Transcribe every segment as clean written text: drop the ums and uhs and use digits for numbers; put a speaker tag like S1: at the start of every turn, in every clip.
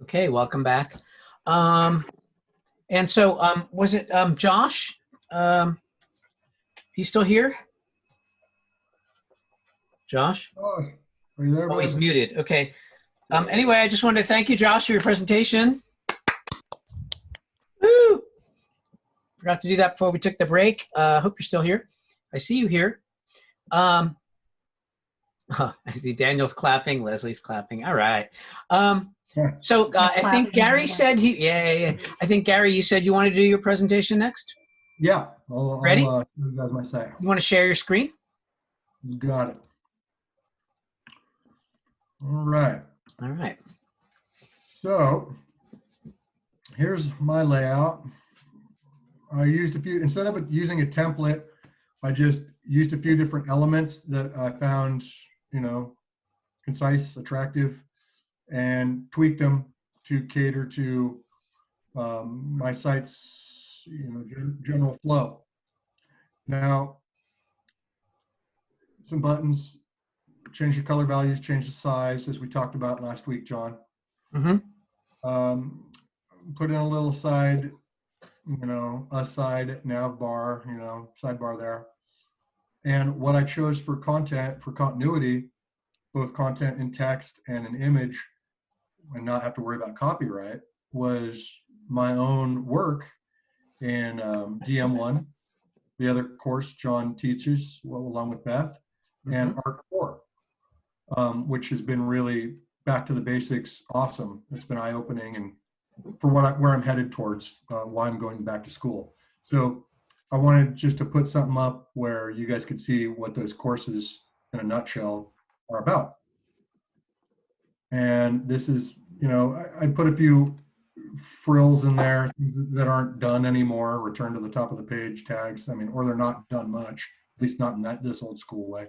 S1: Okay, welcome back. And so was it Josh? He's still here? Josh?
S2: Oh, are you there,
S1: Oh, he's
S2: bud?
S1: muted. Okay. Anyway, I just wanted to thank you, Josh, for your presentation. Woo! Forgot to do that before we took the break. Hope you're still here. I see you here. I see Daniel's clapping, Leslie's clapping. All right. So I think Gary said yeah. I think Gary, you said you wanted to do your presentation next.
S2: Yeah, I'll
S1: Ready?
S2: show you guys my site.
S1: You want to share your screen?
S2: Got it. All right.
S1: All right.
S2: So here's my layout. I used a few, instead of using a template, I just used a few different elements that I found, concise, attractive, and tweaked them to cater to my site's, general flow. Now, some buttons, change the color values, change the size, as we talked about last week, John.
S1: Mm-hmm.
S2: Put in a little side, a side nav bar, sidebar there. And what I chose for content, for continuity, both content in text and an image, and not have to worry about copyright, was my own work in DM1, the other course John teaches along with Beth, and Art 4, which has been really back to the basics, awesome. It's been eye-opening, and for where I'm headed towards, why I'm going back to school. So I wanted just to put something up where you guys could see what those courses in a nutshell are about. And this is, I put a few frills in there, things that aren't done anymore, return to the top of the page tags. I mean, or they're not done much, at least not in this old school way.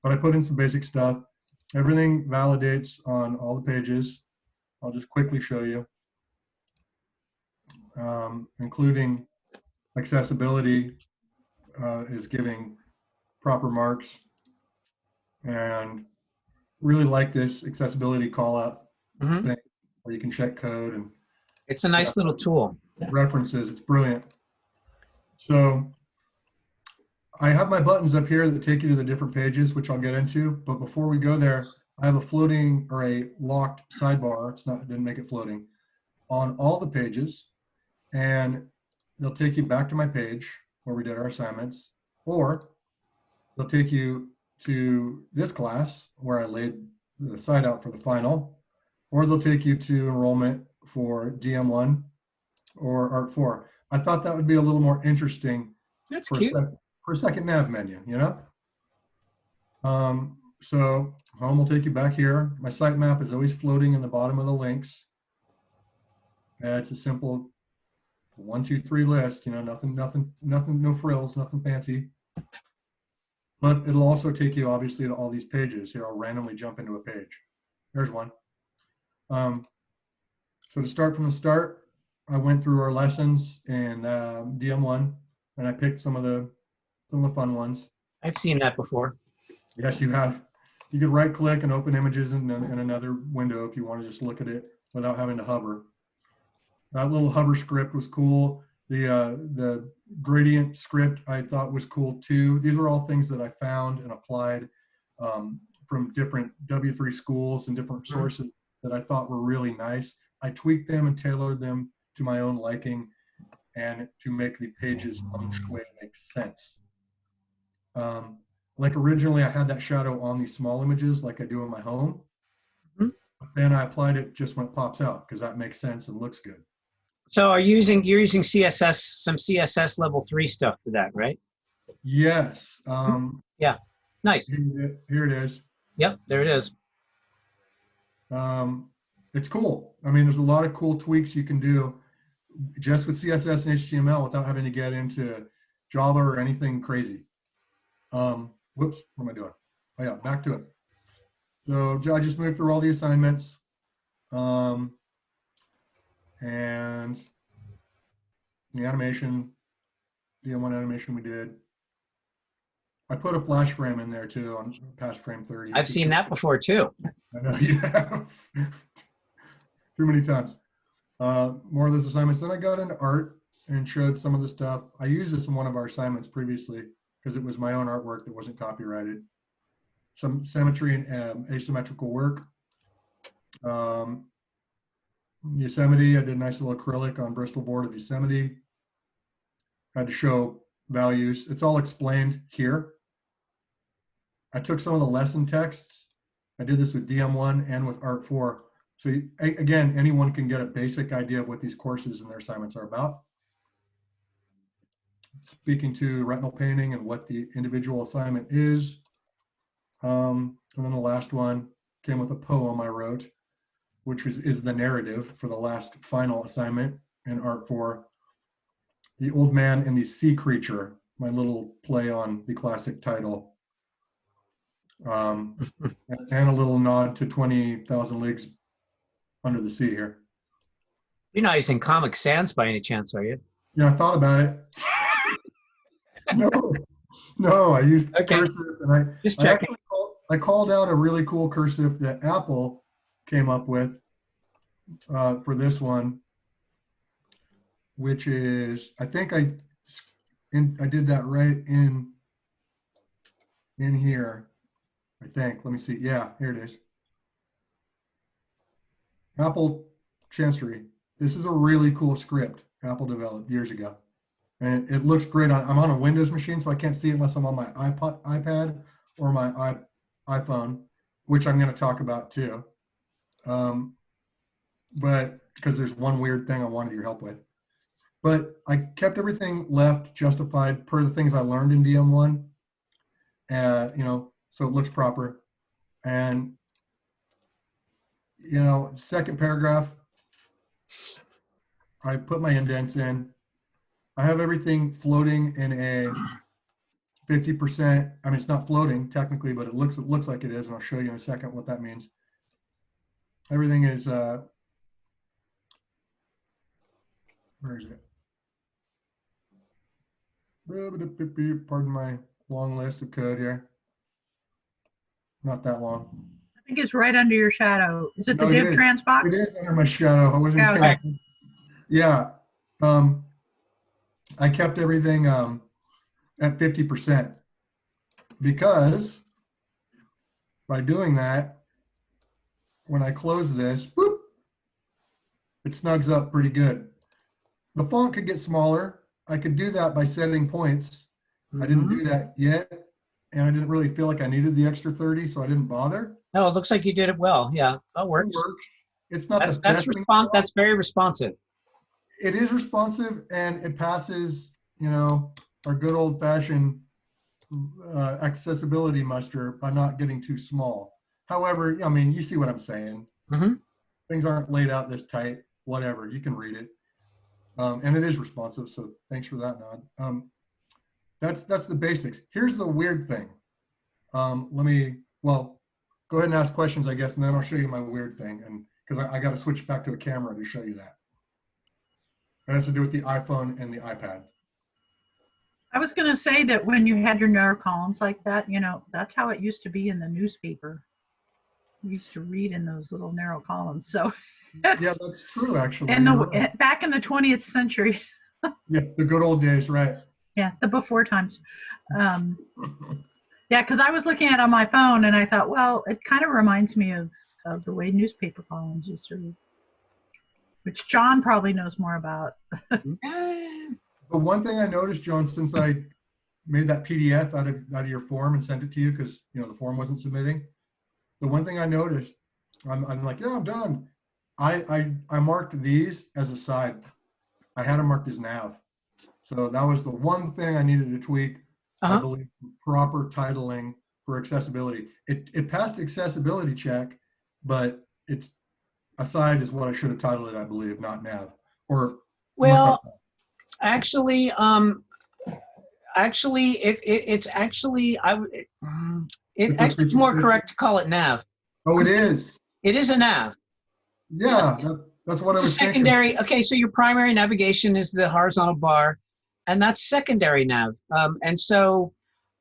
S2: But I put in some basic stuff. Everything validates on all the pages. I'll just quickly show you, including accessibility is giving proper marks. And really like this accessibility call out thing where you can check code and
S1: it's a nice little tool.
S2: References. It's brilliant. So I have my buttons up here that take you to the different pages, which I'll get into. But before we go there, I have a floating or a locked sidebar. It didn't make it floating on all the pages, and they'll take you back to my page where we did our assignments, or they'll take you to this class where I laid the site out for the final, or they'll take you to enrollment for DM1 or Art 4. I thought that would be a little more interesting.
S1: That's cute.
S2: For a second nav menu, So home will take you back here. My sitemap is always floating in the bottom of the links. It's a simple 1, 2, 3 list, nothing, no frills, nothing fancy. But it'll also take you obviously to all these pages. Here, I'll randomly jump into a page. There's one. So to start from the start, I went through our lessons in DM1, and I picked some of the fun ones.
S1: I've seen that before.
S2: Yes, you have. You could right click and open images in another window if you want to just look at it without having to hover. That little hover script was cool. The gradient script I thought was cool too. These are all things that I found and applied from different W3 schools and different sources that I thought were really nice. I tweaked them and tailored them to my own liking and to make the pages feng shui make sense. Like originally I had that shadow on these small images like I do in my home. But then I applied it just when it pops out because that makes sense and looks good.
S1: So you're using CSS, some CSS level 3 stuff for that, right?
S2: Yes.
S1: Yeah, nice.
S2: Here it is.
S1: Yep, there it is.
S2: It's cool. I mean, there's a lot of cool tweaks you can do just with CSS and HTML without having to get into Java or anything crazy. Whoops, what am I doing? Oh yeah, back to it. So I just moved through all the assignments. And the animation, DM1 animation we did. I put a flash frame in there too on past frame 30.
S1: I've seen that before too.
S2: I know you have. too many times. More of those assignments. Then I got into art and showed some of the stuff. I used this in one of our assignments previously because it was my own artwork that wasn't copyrighted. Some symmetry and asymmetrical work. Yosemite, I did a nice little acrylic on Bristol board of Yosemite. Had to show values. It's all explained here. I took some of the lesson texts. I did this with DM1 and with Art4. So again, anyone can get a basic idea of what these courses and their assignments are about. Speaking to retinal painting and what the individual assignment is. And then the last one came with a poem I wrote, which is the narrative for the last final assignment in Art4. The Old Man and the Sea Creature, my little play on the classic title. And a little nod to 20,000 Leagues Under the Sea here.
S1: You're not using Comic Sans by any chance, are you?
S2: Yeah, I thought about it. No, I used cursive, and
S1: Just checking.
S2: I called out a really cool cursive that Apple came up with for this one, which is, I think I did that right in here. I think. Let me see. Yeah, here it is. Apple Chancery. This is a really cool script Apple developed years ago. And it looks great I'm on a Windows machine, so I can't see it unless I'm on my iPad or my iPhone, which I'm going to talk about too. But because there's one weird thing I wanted your help with. But I kept everything left justified per the things I learned in DM1. So it looks proper. And, second paragraph, I put my indents in. I have everything floating in a 50%. I mean, it's not floating technically, but it looks like it is, and I'll show you in a second what that means. Everything is where is it? Pardon my long list of code here. Not that long.
S3: I think it's right under your shadow. Is it the div trans box?
S2: It is under my shadow. I wasn't counting. Yeah. I kept everything at 50% because by doing that, when I close this, whoop, it snugs up pretty good. The font could get smaller. I could do that by setting points. I didn't do that yet, and I didn't really feel like I needed the extra 30, so I didn't bother.
S1: No, it looks like you did it well. Yeah, that works.
S2: It works. It's not the
S1: best thing. That's very responsive.
S2: It is responsive, and it passes, our good old-fashioned accessibility muster by not getting too small. However, I mean, you see what I'm saying. Things aren't laid out this tight. Whatever, you can read it, and it is responsive. So thanks for that, Nod. That's the basics. Here's the weird thing. Go ahead and ask questions, I guess, and then I'll show you my weird thing. And because I got to switch back to a camera to show you that. It has to do with the iPhone and the iPad.
S3: I was going to say that when you had your narrow columns like that, that's how it used to be in the newspaper. We used to read in those little narrow columns. So
S2: yeah, that's true, actually.
S3: And back in the 20th century.
S2: Yeah, the good old days, right?
S3: Yeah, the before times. Yeah, because I was looking at it on my phone and I thought, well, it kind of reminds me of the way newspaper columns used to read, which John probably knows more about.
S2: The one thing I noticed, John, since I made that PDF out of your form and sent it to you because the form wasn't submitting, the one thing I noticed, I'm like, yeah, I'm done. I marked these as a side. I had them marked as nav. So that was the one thing I needed to tweak. I believe proper titling for accessibility. It passed accessibility check, but it's aside is what I should have titled it, I believe, not nav. Or
S1: actually, it's more correct to call it nav.
S2: Oh, it is.
S1: It is a nav.
S2: Yeah, that's what I was
S1: secondary.
S2: thinking.
S1: Okay, so your primary navigation is the horizontal bar, and that's secondary nav. And so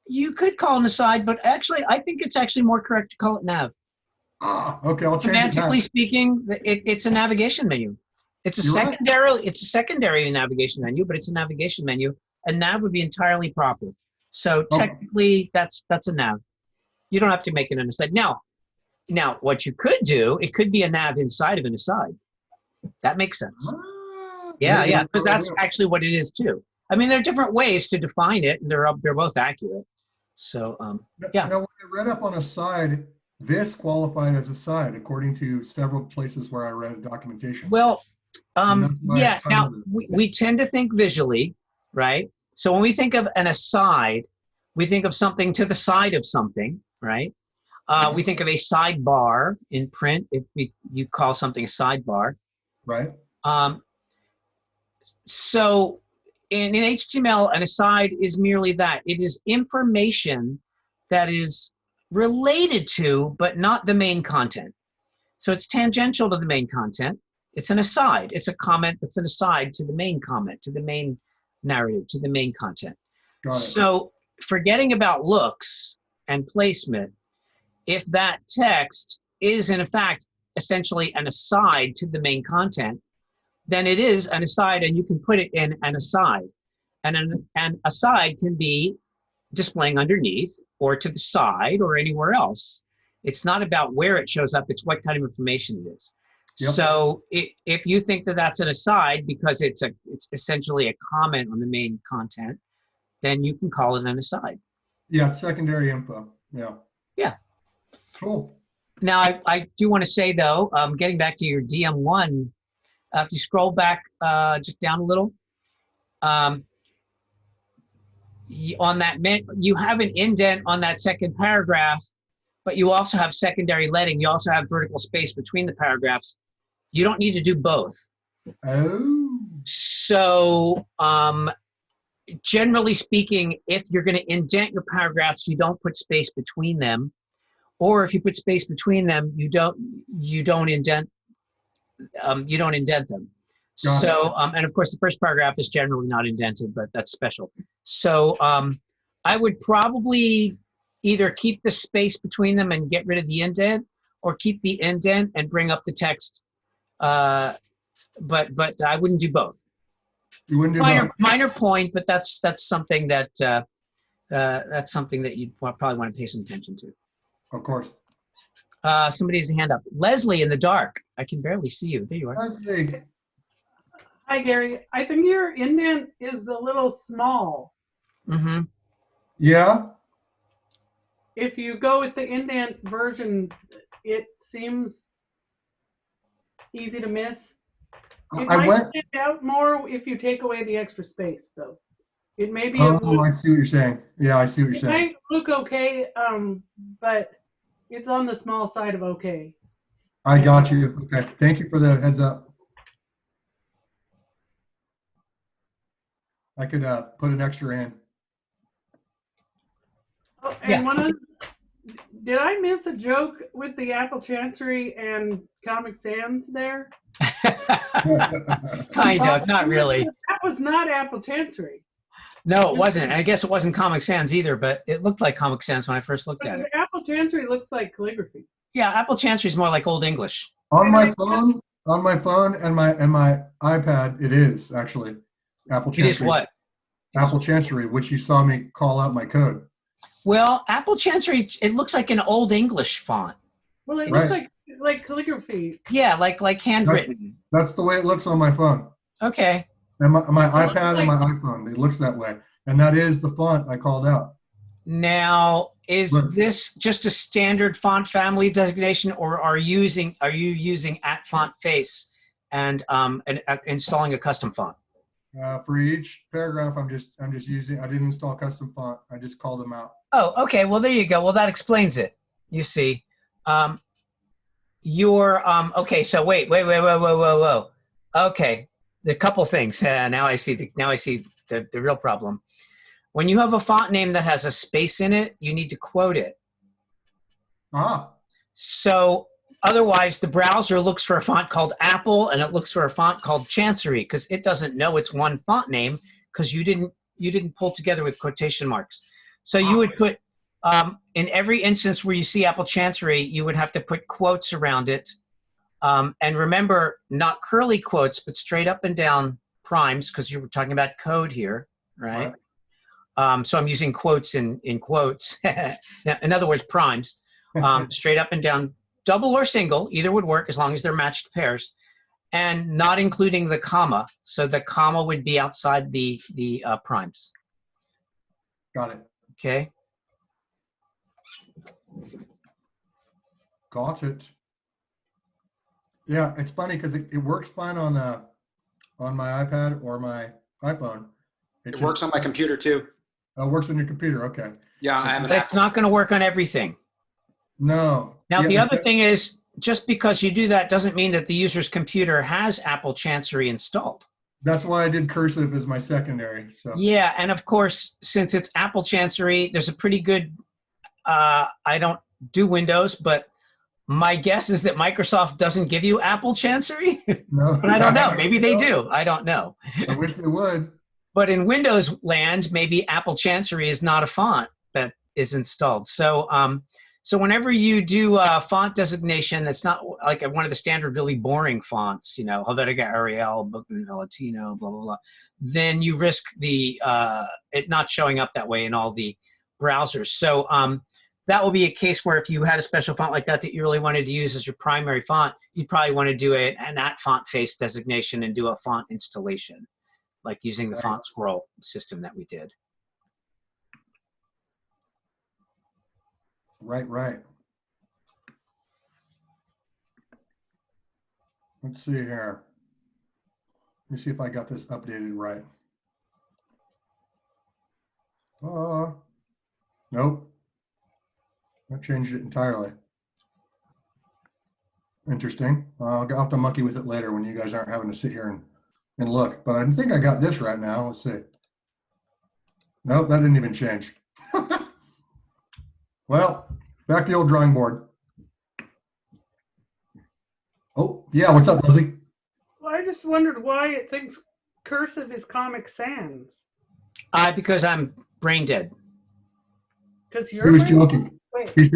S1: you could call it an aside, but actually, I think it's actually more correct to call it nav.
S2: Ah, okay, I'll change it
S1: Semantically
S2: back.
S1: speaking, it's a navigation menu. It's a
S2: You're right.
S1: secondary navigation menu, but it's a navigation menu. A nav would be entirely proper. So
S2: Okay.
S1: technically, that's a nav. You don't have to make it an aside. Now, what you could do, it could be a nav inside of an aside. That makes sense.
S2: Ah,
S1: Yeah,
S2: there
S1: yeah,
S2: you
S1: because
S2: go.
S1: that's actually what it is too. I mean, there are different ways to define it, and they're both accurate. So, yeah.
S2: Now, when I read up on a side, this qualified as a side according to several places where I read documentation.
S1: Well,
S2: And that's why I
S1: yeah. Now
S2: titled it.
S1: we tend to think visually, right? So when we think of an aside, we think of something to the side of something, right? We think of a sidebar in print. You call something a sidebar.
S2: Right.
S1: So in HTML, an aside is merely that. It is information that is related to, but not the main content. So it's tangential to the main content. It's an aside. It's a comment that's an aside to the main comment, to the main narrative, to the main content.
S2: Got it.
S1: So forgetting about looks and placement, if that text is in fact essentially an aside to the main content, then it is an aside and you can put it in an aside. And an aside can be displaying underneath or to the side or anywhere else. It's not about where it shows up, it's what kind of information it is.
S2: Yep.
S1: So if you think that that's an aside because it's essentially a comment on the main content, then you can call it an aside.
S2: Yeah, it's secondary info. Yeah.
S1: Yeah.
S2: Cool.
S1: Now, I do want to say, though, getting back to your DM1, if you scroll back just down a little, on that, you have an indent on that second paragraph, but you also have secondary leading. You also have vertical space between the paragraphs. You don't need to do both.
S2: Oh.
S1: So generally speaking, if you're going to indent your paragraphs, you don't put space between them. Or if you put space between them, you don't indent them.
S2: Got
S1: So and of course the first paragraph is generally not indented, but that's special. So I would probably either keep the space between them and get rid of the indent, or keep the indent and bring up the text. But I wouldn't do both.
S2: You wouldn't do both.
S1: Minor point, but that's something that you'd probably want to pay some attention to.
S2: Of course.
S1: Somebody has a hand up. Leslie in the dark. I can barely see you. There you are.
S2: Leslie.
S4: Hi, Gary. I think your indent is a little small.
S1: Mm-hmm.
S2: Yeah.
S4: If you go with the indent version, it seems easy to miss. It
S2: I
S4: might
S2: went.
S4: stand out more if you take away the extra space, though. It may be.
S2: Oh, I see what you're saying. Yeah, I see what you're
S4: It
S2: saying.
S4: might look okay, but it's on the small side of okay.
S2: I got you. Okay. Thank you for the heads up. I could put an extra in.
S4: Oh, and
S1: Yeah.
S4: one other, did I miss a joke with the Apple Chancery and Comic Sans there?
S1: Kind of, not really.
S4: That was not Apple Chancery.
S1: No, it wasn't. And I guess it wasn't Comic Sans either, but it looked like Comic Sans when I first looked at it.
S4: The Apple Chancery looks like calligraphy.
S1: Yeah, Apple Chancery is more like Old English.
S2: On my phone and my iPad, it is actually Apple Chancery.
S1: It is what?
S2: Apple Chancery, which you saw me call out my code.
S1: Well, Apple Chancery, it looks like an Old English font.
S4: Well, it
S2: Right.
S4: looks like calligraphy.
S1: Yeah, like handwritten.
S2: That's the way it looks on my phone.
S1: Okay.
S2: And my
S4: It looks
S2: iPad and my iPhone, it looks that way. And that is the font I called out.
S1: Now, is
S2: Right.
S1: this just a standard font family designation, or are you using @font face and installing a custom font?
S2: For each paragraph, I'm just using. I didn't install custom font. I just called them out.
S1: Oh, okay. Well, there you go. Well, that explains it. You see, okay. So wait. Whoa. Okay, the couple things. Now I see the real problem. When you have a font name that has a space in it, you need to quote it.
S2: Ah.
S1: So otherwise, the browser looks for a font called Apple and it looks for a font called Chancery because it doesn't know it's one font name because you didn't pull together with quotation marks. So you would put In every instance where you see Apple Chancery, you would have to put quotes around it. And remember, not curly quotes, but straight up and down primes, because you were talking about code here, right? So I'm using quotes in quotes. Now, in other words, primes. Straight up and down, double or single, either would work as long as they're matched pairs. And not including the comma. So the comma would be outside the primes.
S2: Got it.
S1: Okay.
S2: Got it. Yeah, it's funny because it works fine on my iPad or my iPhone.
S5: It works on my computer too.
S2: Oh, it works on your computer. Okay.
S5: Yeah, I have an
S1: But it's not going to work on everything.
S2: No.
S1: Now,
S2: Yeah,
S1: the other thing is, just because you do that doesn't mean that the user's computer has Apple Chancery installed.
S2: That's why I did cursive as my secondary. So
S1: Yeah, and of course, since it's Apple Chancery, there's a pretty good, I don't do Windows, but my guess is that Microsoft doesn't give you Apple Chancery.
S2: no.
S1: But I don't know. Maybe they do. I don't know.
S2: I wish they would.
S1: But in Windows land, maybe Apple Chancery is not a font that is installed. So, so whenever you do font designation, that's not like one of the standard really boring fonts, you know, Helvetica, Arial, Bookman, Latino, blah, blah, blah, then you risk the it not showing up that way in all the browsers. So that will be a case where if you had a special font like that that you really wanted to use as your primary font, you'd probably want to do an at font face designation and do a font installation, like using the font scroll system that we did.
S2: Right. Let's see here. Let me see if I got this updated right. Nope. I changed it entirely. Interesting. I'll have to monkey with it later when you guys aren't having to sit here and look. But I think I got this right now. Let's see. Nope, that didn't even change. Well, back to the old drawing board. Oh, yeah, what's up, Lizzie?
S4: Well, I just wondered why it thinks cursive is Comic Sans.
S1: Because I'm brain dead.
S4: Because
S2: He
S4: you're
S2: was joking.
S4: Wait.
S2: He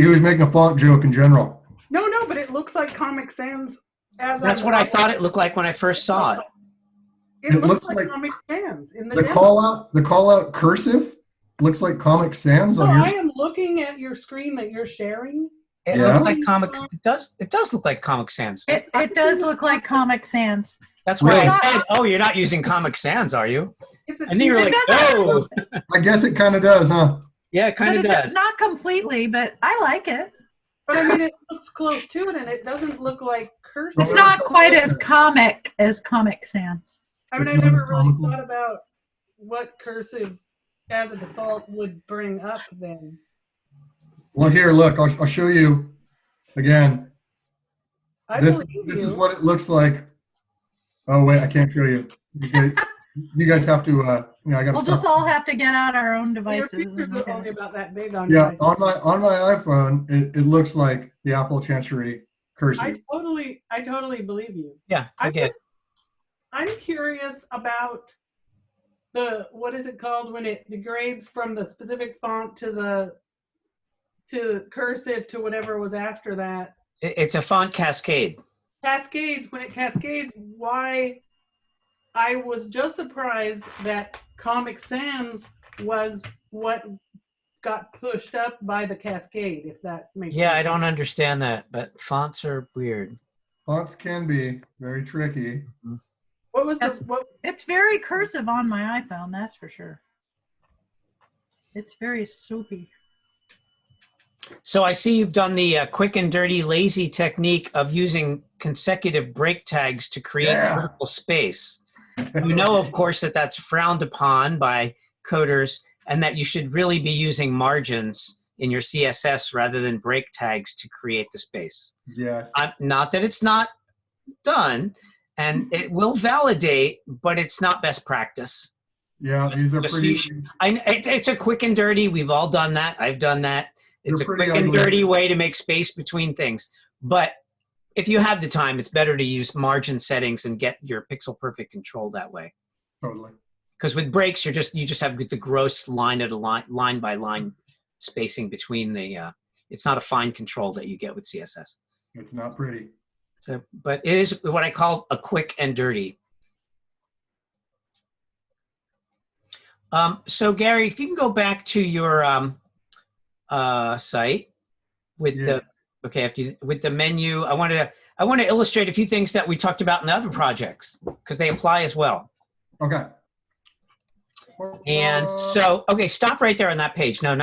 S2: was making a font joke in general.
S4: No, but it looks like Comic Sans.
S1: That's what I thought it looked like when I first saw it.
S4: It
S2: It
S4: looks
S2: looks
S4: like
S2: like
S4: Comic Sans in the
S2: The
S4: demo.
S2: call out cursive looks like Comic Sans
S4: So
S2: on
S4: I
S2: your.
S4: am looking at your screen that you're sharing.
S1: It
S2: Yeah.
S1: looks like Comic. It does look like Comic Sans.
S3: It does look like Comic Sans.
S1: That's why
S2: Really?
S1: I said, "Oh, you're not using Comic Sans, are you?"
S4: It's a
S1: And then you're
S3: It
S1: like,
S3: doesn't-
S1: "Oh,
S2: I guess it kind of does, huh?
S1: yeah, it kind
S3: But
S1: of does."
S3: not completely, but I like it.
S4: But I mean, it looks close to it, and it doesn't look like cursive.
S3: It's not quite as comic as Comic Sans.
S4: I mean,
S2: It's
S4: I
S2: not
S4: never
S2: as
S4: really
S2: comical.
S4: thought about what cursive as a default would bring up then.
S2: Well, here, look, I'll show you again.
S4: I
S2: This
S4: believe
S2: is
S4: you.
S2: what it looks like. Oh wait, I can't show you. You guys have to. I got to
S3: We'll
S2: stop.
S3: just all have to get out our own
S4: Your
S3: devices.
S4: pictures
S3: and look
S4: are
S3: at
S4: only
S3: it.
S4: about that big on
S2: Yeah,
S4: your
S2: on my iPhone, it looks like the Apple Chancery cursive.
S4: I totally believe you.
S1: Yeah, I get.
S4: I'm curious about what is it called when it degrades from the specific font to cursive to whatever was after that.
S1: It's a font cascade.
S4: Cascades, when it cascades, why I was just surprised that Comic Sans was what got pushed up by the cascade, if that makes
S1: Yeah,
S4: sense.
S1: I don't understand that, but fonts are weird.
S2: Fonts can be very tricky.
S4: What was
S3: Yes. It's very cursive on my iPhone, that's for sure. It's very soupy.
S1: So I see you've done the quick and dirty lazy technique of using consecutive break tags to create vertical space. You know, of course, that that's frowned upon by coders and that you should really be using margins in your CSS rather than break tags to create the space.
S2: Yes.
S1: Not that it's not done, and it will validate, but it's not best practice.
S2: Yeah, these are pretty.
S1: It's a quick and dirty. We've all done that. I've done that. It's a quick and dirty way to make space between things. But if you have the time, it's better to use margin settings and get your pixel perfect control that way.
S2: Totally.
S1: Because with breaks, you just have the gross line by line spacing between the, it's not a fine control that you get with CSS.
S2: It's not pretty.
S1: So, but it is what I call a quick and dirty. So Gary, if you can go back to your site with
S2: Yes.
S1: the, okay, with the menu, I want to illustrate a few things that we talked about in the other projects because they apply as well.
S2: Okay.
S1: And so, okay, stop right there on that page. No,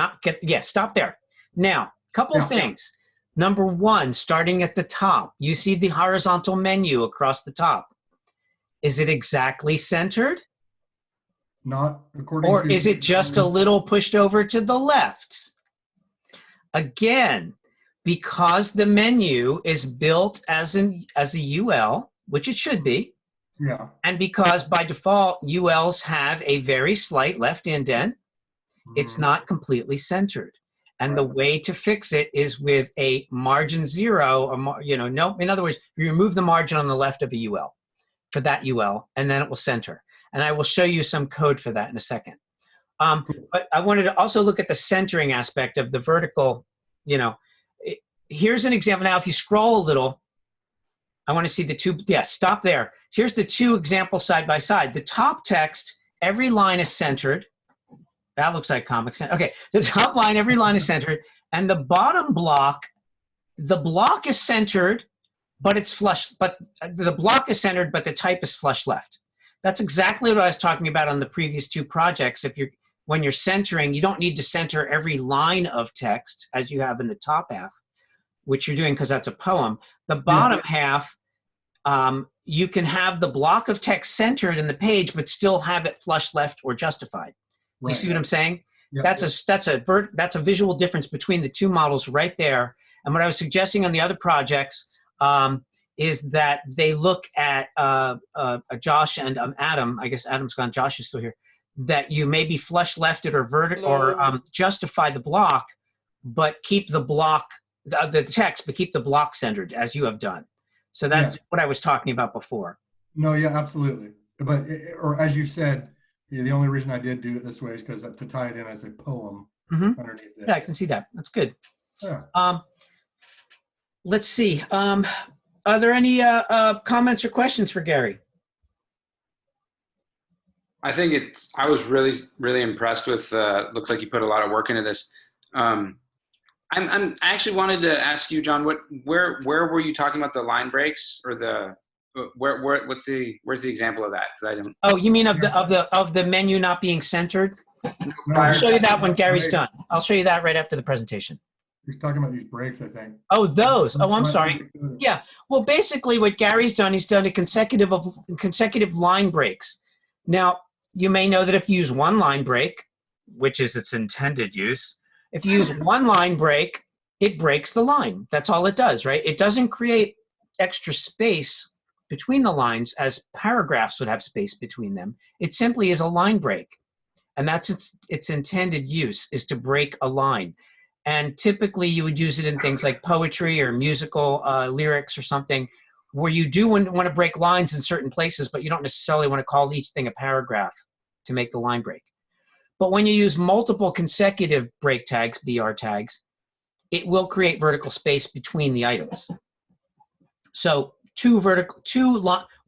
S1: stop there. Now, couple of things. Number one, starting at the top, you see the horizontal menu across the top. Is it exactly centered?
S2: Not according
S1: Or
S2: to.
S1: is it just a little pushed over to the left? Again, because the menu is built as a UL, which it should be,
S2: Yeah.
S1: and because by default ULs have a very slight left indent, it's not completely centered. And the way to fix it is with a margin 0, no, in other words, you remove the margin on the left of a UL for that UL, and then it will center. And I will show you some code for that in a second. But I wanted to also look at the centering aspect of the vertical, here's an example. Now, if you scroll a little, I want to see the two, stop there. Here's the two examples side by side. The top text, every line is centered. That looks like Comic Sans. Okay, the top line, every line is centered. And the bottom block, the block is centered, but it's flush, but the block is centered, but the type is flush left. That's exactly what I was talking about on the previous two projects. When you're centering, you don't need to center every line of text as you have in the top half, which you're doing because that's a poem. The bottom half, you can have the block of text centered in the page, but still have it flush left or justified. You see what I'm saying?
S2: Yeah.
S1: That's a visual difference between the two models right there. And what I was suggesting on the other projects is that they look at Josh and Adam. I guess Adam's gone. Josh is still here. That you maybe flush left it or justify the block, but keep the block the text, but keep the block centered as you have done. So that's what I was talking about before.
S2: No, yeah, absolutely. But or as you said, the only reason I did do it this way is because to tie it in as a poem underneath this.
S1: Yeah, I can see that. That's good.
S2: Yeah.
S1: Let's see. Are there any comments or questions for Gary?
S5: I think I was really, really impressed with, looks like you put a lot of work into this. I actually wanted to ask you, John, where were you talking about the line breaks or where's the example of that? 'Cause I didn't.
S1: Oh, you mean of the menu not being centered? I'll show you that when Gary's done. I'll show you that right after the presentation.
S2: He's talking about these breaks, I think.
S1: Oh, those. Oh, I'm sorry. Yeah. Well, basically what Gary's done, he's done a consecutive line breaks. Now, you may know that if you use one line break, which is its intended use, if you use one line break, it breaks the line. That's all it does, right? It doesn't create extra space between the lines as paragraphs would have space between them. It simply is a line break. And that's its intended use, is to break a line. And typically you would use it in things like poetry or musical lyrics or something, where you do want to break lines in certain places, but you don't necessarily want to call each thing a paragraph to make the line break. But when you use multiple consecutive break tags, BR tags, it will create vertical space between the items. So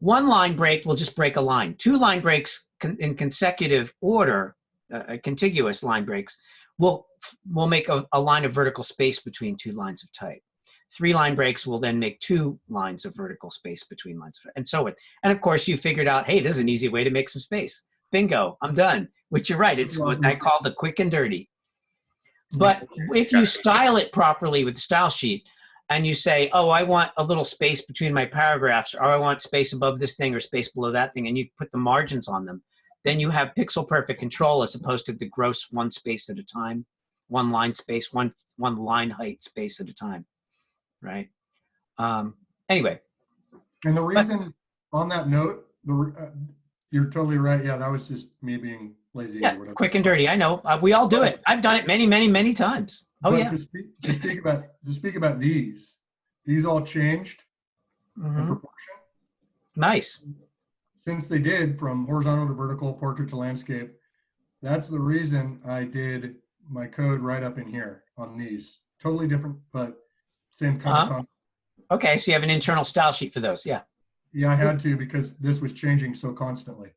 S1: one line break will just break a line. Two line breaks in consecutive order, contiguous line breaks, will make a line of vertical space between two lines of type. Three line breaks will then make two lines of vertical space between lines, and so on. And of course, you figured out, hey, this is an easy way to make some space. Bingo, I'm done. Which you're right, it's what I call the quick and dirty. But if you style it properly with the style sheet, and you say, oh, I want a little space between my paragraphs, or I want space above this thing or space below that thing, and you put the margins on them, then you have pixel perfect control as opposed to the gross one space at a time, one line space, one line height space at a time, right? Anyway.
S2: And the reason, on that note, you're totally right. Yeah, that was just me being lazy.
S1: Yeah,
S2: or whatever.
S1: quick and dirty. I know. We all do it. I've done it many, many, many times. Oh,
S2: but
S1: yeah.
S2: To speak about these all changed in proportion.
S1: Nice.
S2: Since they did from horizontal to vertical, portrait to landscape. That's the reason I did my code right up in here on these. Totally different, but same kind of concept.
S1: Okay, so you have an internal style sheet for those. Yeah.
S2: Yeah, I had to because this was changing so constantly.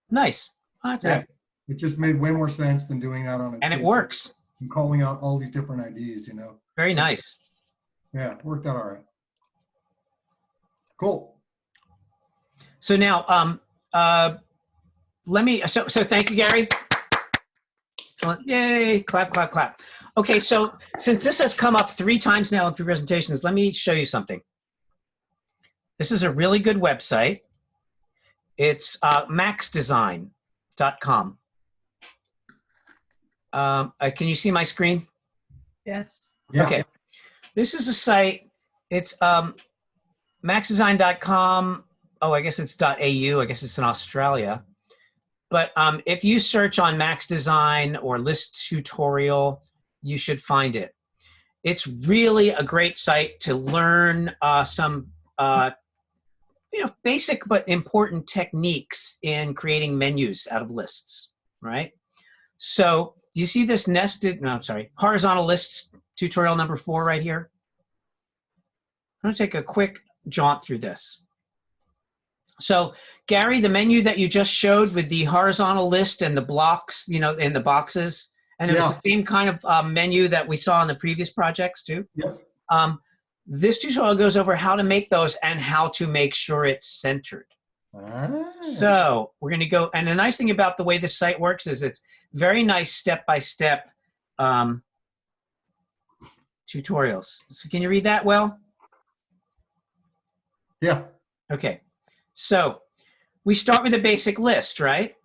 S1: Nice. Oh, that's
S2: Yeah.
S1: right.
S2: It just made way more sense than doing that on its
S1: And it works.
S2: and calling out all these different IDs, you know.
S1: Very nice.
S2: Yeah, it worked out all right. Cool.
S1: So now, let me, so thank you, Gary. Excellent. Yay, clap, clap, clap. Okay, so since this has come up 3 times now in 3 presentations, let me show you something. This is a really good website. It's maxdesign.com. Can you see my screen?
S3: Yes.
S2: Yeah.
S1: Okay. This is a site. It's maxdesign.com. Oh, I guess it's .au. I guess it's in Australia. But if you search on Max Design or List Tutorial, you should find it. It's really a great site to learn some basic but important techniques in creating menus out of lists, right? So do you see this horizontal lists tutorial number 4 right here? I'm gonna take a quick jaunt through this. So Gary, the menu that you just showed with the horizontal list and the blocks, in the boxes, and it was the same kind of menu that we saw in the previous projects too.
S2: Yep.
S1: This tutorial goes over how to make those and how to make sure it's centered. So we're going to go, and the nice thing about the way this site works is it's very nice step-by-step tutorials. So can you read that well?
S2: Yeah.
S1: Okay. So we start with a basic list, right?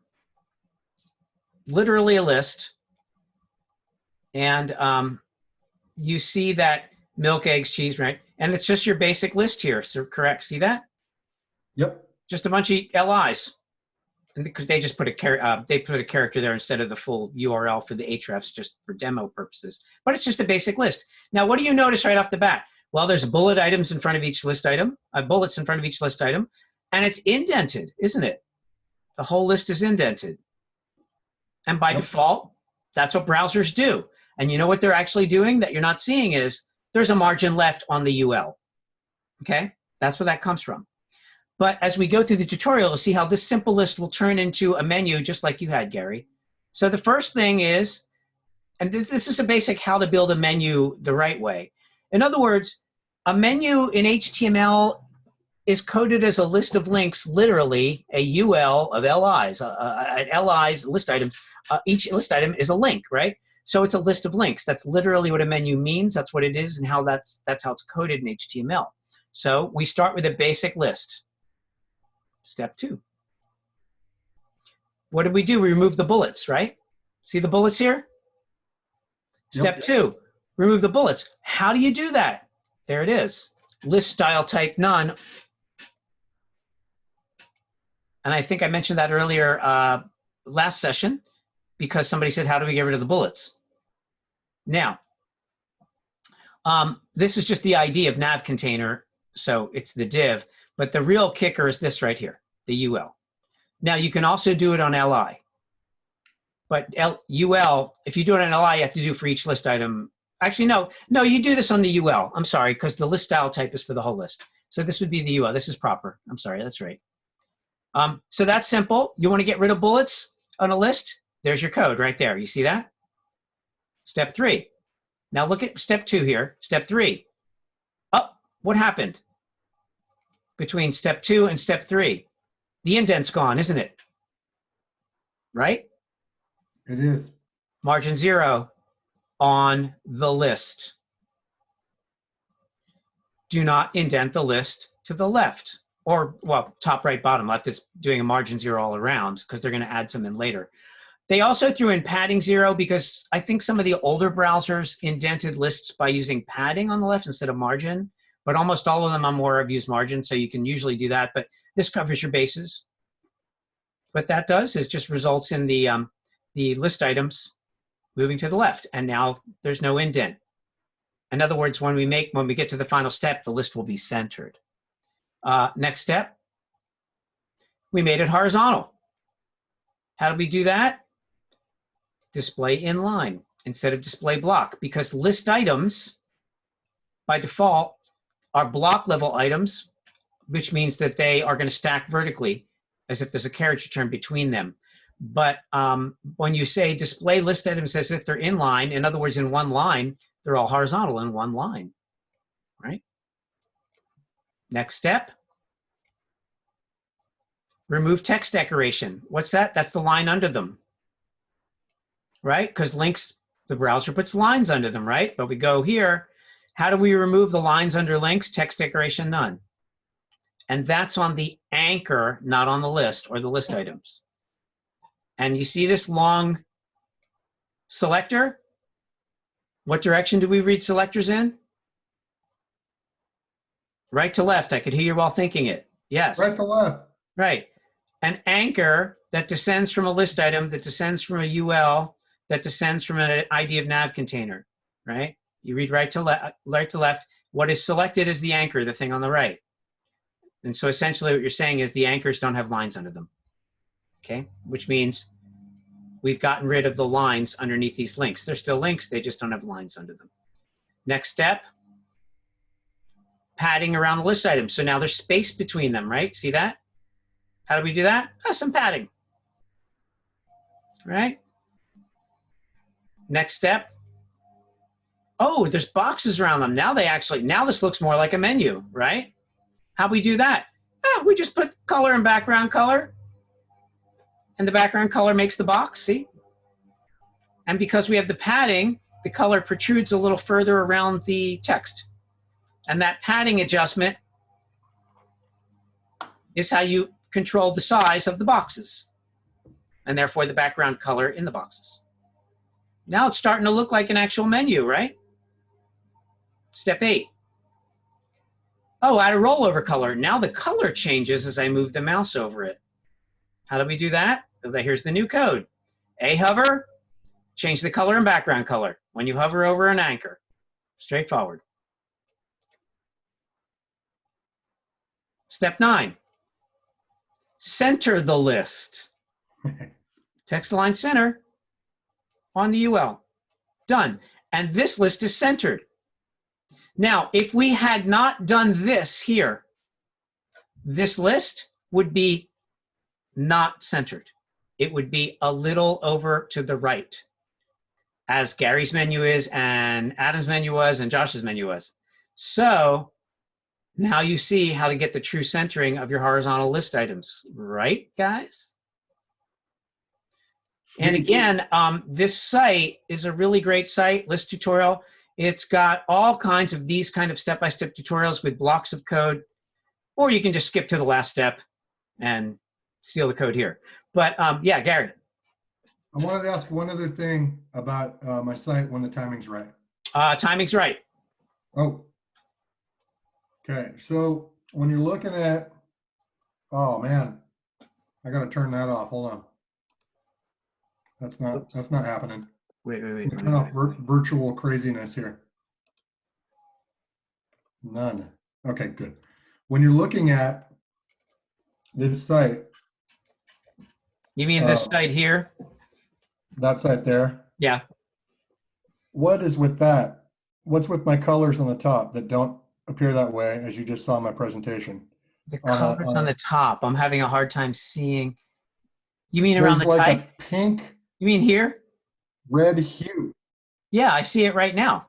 S1: Literally a list. And you see that milk, eggs, cheese, right? And it's just your basic list here. So correct, see that?
S2: Yep.
S1: Just a bunch of LIs. And because they just put a character there instead of the full URL for the hrefs, just for demo purposes. But it's just a basic list. Now, what do you notice right off the bat? Well, there's bullets in front of each list item, and it's indented, isn't it? The whole list is indented. And by default, that's what browsers do. And you know what they're actually doing that you're not seeing is there's a margin left on the UL. Okay, that's where that comes from. But as we go through the tutorial, you'll see how this simple list will turn into a menu just like you had, Gary. So the first thing is, and this is a basic how to build a menu the right way. In other words, a menu in HTML is coded as a list of links, literally a UL of LIs, LIs, list items. Each list item is a link, right? So it's a list of links. That's literally what a menu means. That's what it is and how that's how it's coded in HTML. So we start with a basic list. Step 2. What did we do? We removed the bullets, right? See the bullets here? Step 2, remove the bullets. How do you do that? There it is. List style type none. And I think I mentioned that earlier last session because somebody said, how do we get rid of the bullets? Now, this is just the ID of nav container, so it's the div, but the real kicker is this right here, the UL. Now, you can also do it on LI, but UL, if you do it on LI, you have to do for each list item. Actually, no, you do this on the UL. I'm sorry, because the list style type is for the whole list. So this would be the UL. This is proper. I'm sorry, that's right. So that's simple. You want to get rid of bullets on a list? There's your code right there. You see that? Step 3. Now look at step 2 here. Step 3. Oh, what happened between step 2 and step 3? The indent's gone, isn't it? Right?
S2: It is.
S1: Margin 0 on the list. Do not indent the list to the left. Or, well, top right, bottom left is doing a margin 0 all around because they're going to add some in later. They also threw in padding 0 because I think some of the older browsers indented lists by using padding on the left instead of margin, but almost all of them I'm aware of use margin, so you can usually do that, but this covers your bases. What that does is just results in the list items moving to the left, and now there's no indent. In other words, when we get to the final step, the list will be centered. Next step, we made it horizontal. How do we do that? Display inline. instead of display block, because list items by default are block level items, which means that they are going to stack vertically as if there's a carriage return between them. But when you say display list items as if they're in line, in other words, in one line, they're all horizontal in one line, right? Next step, remove text decoration. What's that? That's the line under them, right? Because links, the browser puts lines under them, right? But we go here, how do we remove the lines under links? Text decoration, none. And that's on the anchor, not on the list or the list items. And you see this long selector? What direction do we read selectors in? Right to left. I could hear you all thinking it. Yes.
S2: Right to left.
S1: Right. An anchor that descends from a list item, that descends from a UL, that descends from an ID of nav container, right? You read right to left. What is selected is the anchor, the thing on the right. And so essentially what you're saying is the anchors don't have lines under them, okay? Which means we've gotten rid of the lines underneath these links. They're still links, they just don't have lines under them. Next step, padding around the list item. So now there's space between them, right? See that? How do we do that? Oh, some padding, right? Next step. Oh, there's boxes around them. Now this looks more like a menu, right? How we do that? Oh, we just put color and background color, and the background color makes the box, see? And because we have the padding, the color protrudes a little further around the text. And that padding adjustment is how you control the size of the boxes, and therefore the background color in the boxes. Now it's starting to look like an actual menu, right? Step 8. Oh, add a rollover color. Now the color changes as I move the mouse over it. How do we do that? Here's the new code. A hover, change the color and background color when you hover over an anchor. Straightforward. Step 9. Center the list. Text align center on the UL. Done. And this list is centered. Now, if we had not done this here, this list would be not centered. It would be a little over to the right, as Gary's menu is, and Adam's menu was, and Josh's menu was. So now you see how to get the true centering of your horizontal list items, right, guys? And again, this site is a really great site, list tutorial. It's got all kinds of these kind of step-by-step tutorials with blocks of code, or you can just skip to the last step and steal the code here. But yeah, Gary.
S2: I wanted to ask one other thing about my site when the timing's right.
S1: Timing's right.
S2: Oh, okay. So when you're looking at, oh man, I got to turn that off. Hold on. That's not happening.
S1: Wait.
S2: Turn off virtual craziness here. None. Okay, good. When you're looking at this site.
S1: You mean this site here?
S2: That site there?
S1: Yeah.
S2: What is with that? What's with my colors on the top that don't appear that way, as you just saw in my presentation?
S1: The colors on the top. I'm having a hard time seeing. You mean around the
S2: like
S1: type?
S2: a pink.
S1: You mean here?
S2: Red hue.
S1: Yeah, I see it right now.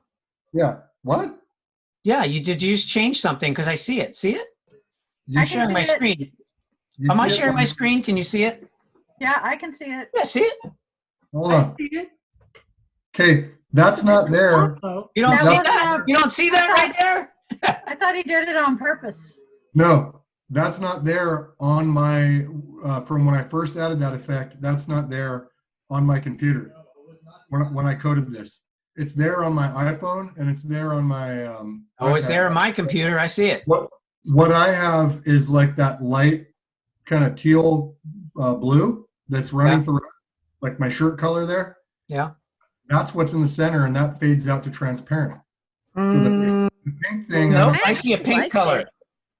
S2: Yeah. What?
S1: Yeah, you just change something because I see it. See it?
S2: You
S3: I
S1: Sharing
S3: can
S1: my
S3: see it.
S1: screen.
S2: You
S1: Am I
S2: see it
S1: sharing my
S2: on-
S1: screen? Can you see it?
S3: Yeah, I can see it.
S1: Yeah, see it?
S2: Hold
S4: I
S2: on.
S4: see it.
S2: Okay, that's not there.
S4: Oh,
S1: You don't
S3: That
S1: see
S3: wasn't
S1: that? You don't see that right there?
S3: I thought he did it on purpose.
S2: No, that's not there on my, from when I first added that effect, that's not there on my computer when I coded this. It's there on my iPhone and it's there on my
S1: Oh, it's
S2: iPad.
S1: there on my computer. I see it.
S2: What I have is like that light kind of teal blue that's running
S1: Yeah.
S2: through, like my shirt color there.
S1: Yeah.
S2: That's what's in the center, and that fades out to transparent.
S1: Mm,
S2: The pink thing,
S1: no,
S2: I'm-
S1: I see a pink
S6: like
S1: color.
S6: it.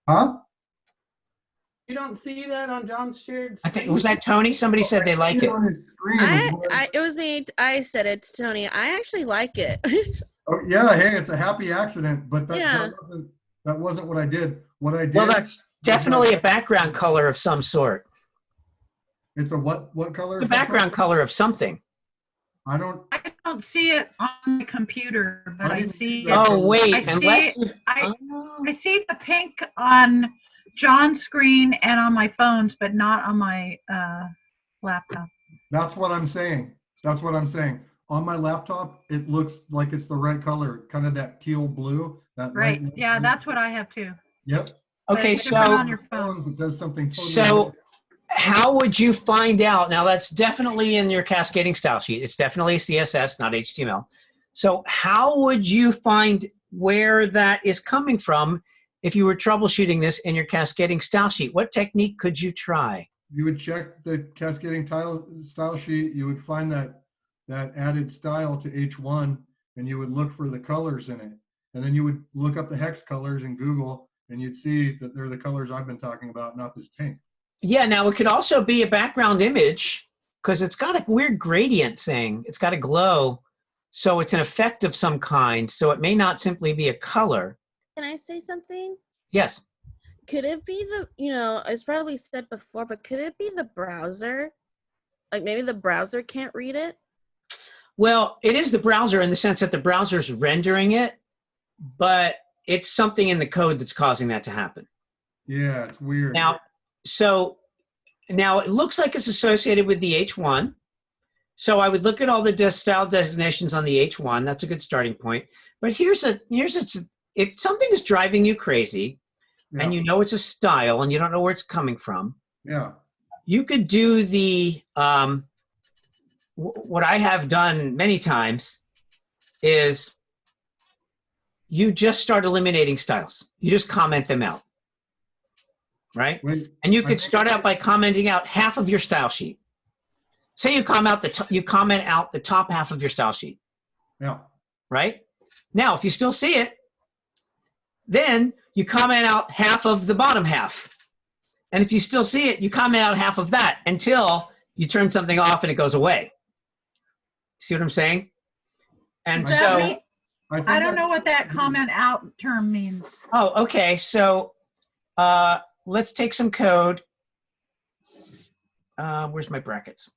S2: huh?
S4: You don't see that on John's shared
S1: I
S4: screen?
S1: think, was that Tony? Somebody said they like it.
S2: On his screen is what
S6: It was me. I said it to Tony. I actually like it.
S2: oh, yeah, hey, it's a happy accident, but
S6: Yeah.
S2: that wasn't what I did. What I did.
S1: Well, that's definitely
S2: like-
S1: a background color of some sort.
S2: It's a what color?
S1: It's a background color of something.
S2: I don't.
S3: I don't see it on the computer, but I
S2: didn't
S3: see
S2: see
S3: it.
S2: that.
S1: Oh, wait,
S3: I see
S1: unless
S3: it.
S1: you,
S3: I
S1: oh.
S3: see the pink on John's screen and on my phones, but not on my laptop.
S2: That's what I'm saying. That's what I'm saying. On my laptop, it looks like it's the right color, kind of that teal blue. That
S3: Right.
S2: light
S3: Yeah,
S2: blue.
S3: that's what I have too.
S2: Yep.
S1: Okay,
S3: But it's different
S1: so
S3: on your phone.
S2: Phones, it does something totally
S1: So
S2: different.
S1: how would you find out? Now that's definitely in your cascading style sheet. It's definitely CSS, not HTML. So how would you find where that is coming from if you were troubleshooting this in your cascading style sheet? What technique could you try?
S2: You would check the cascading style sheet. You would find that added style to H1, and you would look for the colors in it. And then you would look up the hex colors in Google, and you'd see that they're the colors I've been talking about, not this pink.
S1: Yeah, now it could also be a background image because it's got a weird gradient thing. It's got a glow. So it's an effect of some kind. So it may not simply be a color.
S6: Can I say something?
S1: Yes.
S6: Could it be it's probably said before, but could it be the browser? Like maybe the browser can't read it?
S1: Well, it is the browser in the sense that the browser's rendering it, but it's something in the code that's causing that to happen.
S2: Yeah, it's weird.
S1: Now it looks like it's associated with the H1. So I would look at all the style designations on the H1. That's a good starting point. But if something is driving you crazy, and you know it's a style and you don't know where it's coming from,
S2: yeah,
S1: you could do the what I have done many times is you just start eliminating styles. You just comment them out, right?
S2: Wait,
S1: and you could start out by commenting out half of your style sheet. Say you comment out the top half of your style sheet.
S2: Yeah.
S1: Right? Now, if you still see it, then you comment out half of the bottom half. And if you still see it, you comment out half of that until you turn something off and it goes away. See what I'm saying? And
S3: Does that mean-
S2: think
S3: I don't know what that comment out term means.
S1: Oh, okay. So let's take some code. Where's my brackets?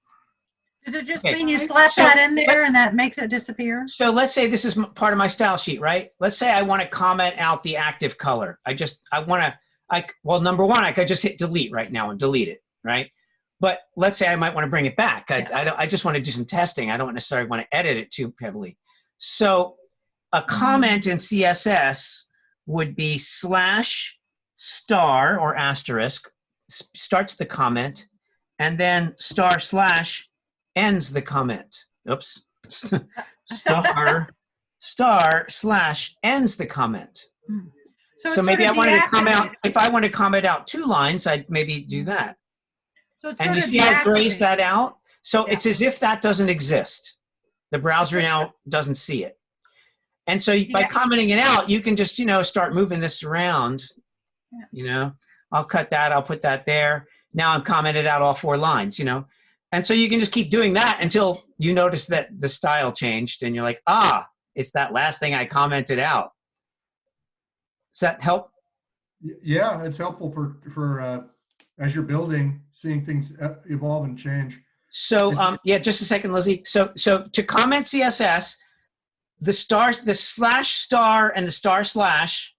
S3: Does it just
S1: Okay.
S3: mean you slap
S1: So-
S3: that in there and that makes it disappear?
S1: So let's say this is part of my style sheet, right? Let's say I want to comment out the active color. Well, number one, I could just hit delete right now and delete it, right? But let's say I might want to bring it back. I just want to do some testing. I don't necessarily want to edit it too heavily. So a comment in CSS would be /* or asterisk, starts the comment, and then */ ends the comment. Oops. */ ends the comment.
S3: So,
S1: So
S3: it's
S1: maybe I
S3: sort of
S1: wanted to comment out,
S3: deactivates.
S1: if I want to comment out 2 lines, I'd maybe do that.
S3: So it's
S1: And
S3: sort
S1: you
S3: of
S1: see how it grays
S3: deactivates.
S1: that out? So
S3: Yeah.
S1: it's as if that doesn't exist. The browser now doesn't see it. And so by
S3: Yeah.
S1: commenting it out, you can just, start moving this around.
S3: Yeah.
S1: I'll cut that, I'll put that there. Now I've commented out all 4 lines, And so you can just keep doing that until you notice that the style changed and you're like, it's that last thing I commented out. Does that help?
S2: Yeah, it's helpful for as you're building, seeing things evolve and change.
S1: So yeah, just a second, Lizzie. So to comment CSS, the /* and the */,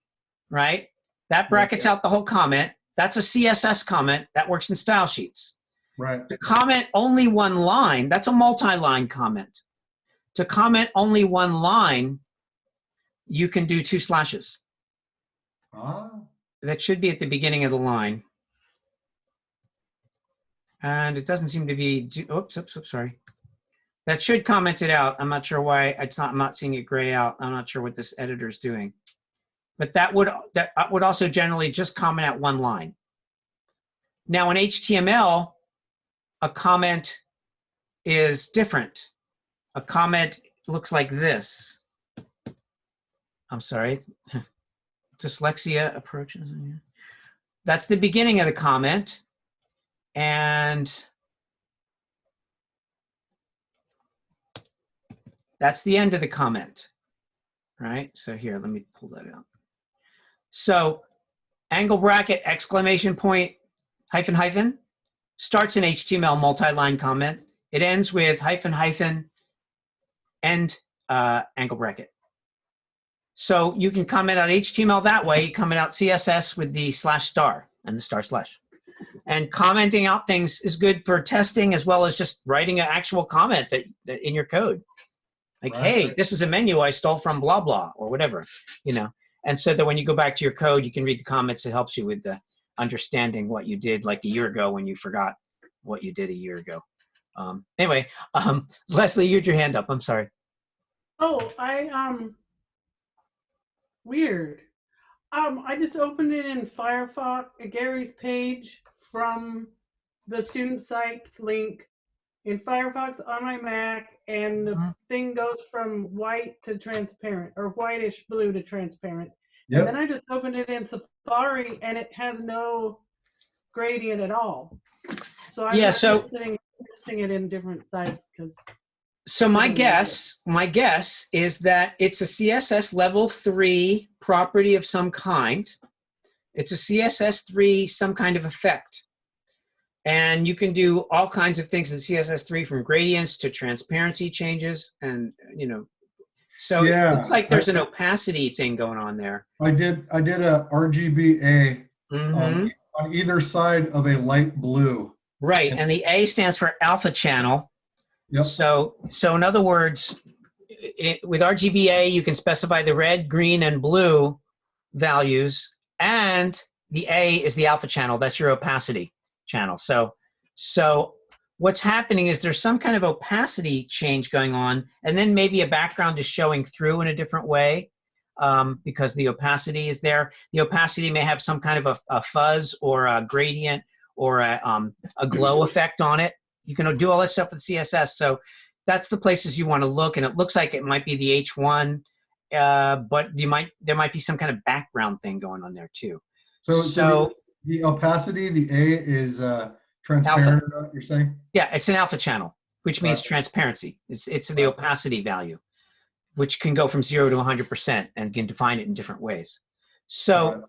S1: right? That brackets out the whole comment. That's a CSS comment that works in style sheets.
S2: Right.
S1: To comment only one line, that's a multi-line comment. To comment only one line, you can do 2 slashes. That should be at the beginning of the line. And it doesn't seem to be, oops, sorry. That should comment it out. I'm not sure why I'm not seeing it gray out. I'm not sure what this editor is doing. But that would also generally just comment out 1 line. Now in HTML, a comment is different. A comment looks like this. I'm sorry. Dyslexia approaches. that's the beginning of the comment. And that's the end of the comment, right? So here, let me pull that out. So angle bracket, exclamation point, hyphen, hyphen, starts an HTML multi-line comment. It ends with hyphen, hyphen, end angle bracket. So you can comment out HTML that way. You comment out CSS with the /* and the */. And commenting out things is good for testing as well as just writing an actual comment that in your code. Like,
S2: Right.
S1: hey, this is a menu I stole from blah, blah, or whatever, you know. And so that when you go back to your code, you can read the comments. It helps you with the understanding what you did like a year ago when you forgot what you did a year ago. Anyway, Leslie, you had your hand up. I'm sorry.
S4: Oh, weird. I just opened it in Firefox, Gary's page from the student sites link in Firefox on my Mac, and the thing goes from white to transparent, or whitish blue to transparent. And then
S2: Yep.
S4: I just opened it in Safari, and it has no gradient at all. So I'm
S1: Yeah,
S4: not
S1: so
S4: mixing it in different sites because.
S1: So my guess is that it's a CSS level 3 property of some kind. It's a CSS3 some kind of effect. And you can do all kinds of things in CSS3 from gradients to transparency changes. And, you know, so
S2: Yeah,
S1: it looks like there's an opacity thing going on there.
S2: I did a RGBA
S1: Mhm.
S2: on either side of a light blue.
S1: Right, and the A stands for alpha channel.
S2: Yep.
S1: So in other words, with RGBA, you can specify the red, green, and blue values, and the A is the alpha channel. That's your opacity channel. So what's happening is there's some kind of opacity change going on, and then maybe a background is showing through in a different way because the opacity is there. The opacity may have some kind of a fuzz or a gradient or a glow effect on it. You can do all that stuff with CSS. So that's the places you want to look, and it looks like it might be the H1, but there might be some kind of background thing going on there too.
S2: So the opacity, the A is transparent, or not, you're saying?
S1: Yeah, it's an alpha channel, which means
S2: Right.
S1: transparency. It's the opacity value, which can go from 0 to 100% and can define it in different ways. So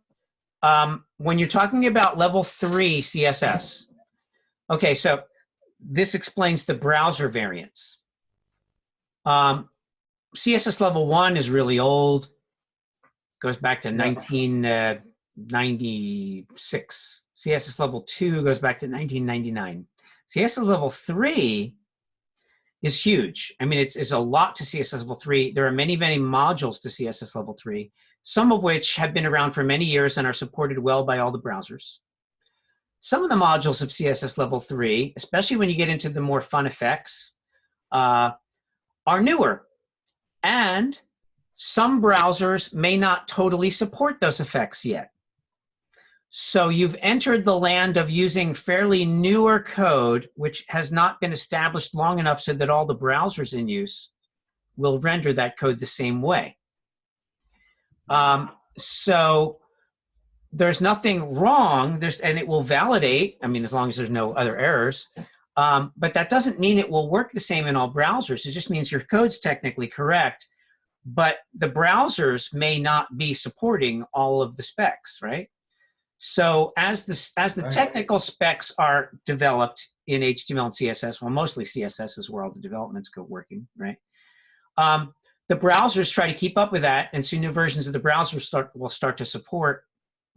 S1: when you're talking about level 3 CSS, okay, so this explains the browser variants. CSS level 1 is really old, goes back to 1996. CSS level 2 goes back to 1999. CSS level 3 is huge. I mean, it's a lot to CSS level 3. There are many, many modules to CSS level 3, some of which have been around for many years and are supported well by all the browsers. Some of the modules of CSS level 3, especially when you get into the more fun effects, are newer. And some browsers may not totally support those effects yet. So you've entered the land of using fairly newer code, which has not been established long enough so that all the browsers in use will render that code the same way. So there's nothing wrong, and it will validate, I mean, as long as there's no other errors, but that doesn't mean it will work the same in all browsers. It just means your code's technically correct, but the browsers may not be supporting all of the specs, right? So as the technical specs are developed in HTML and CSS, well, mostly CSS is where all the development's working, right? The browsers try to keep up with that, and so new versions of the browser will start to support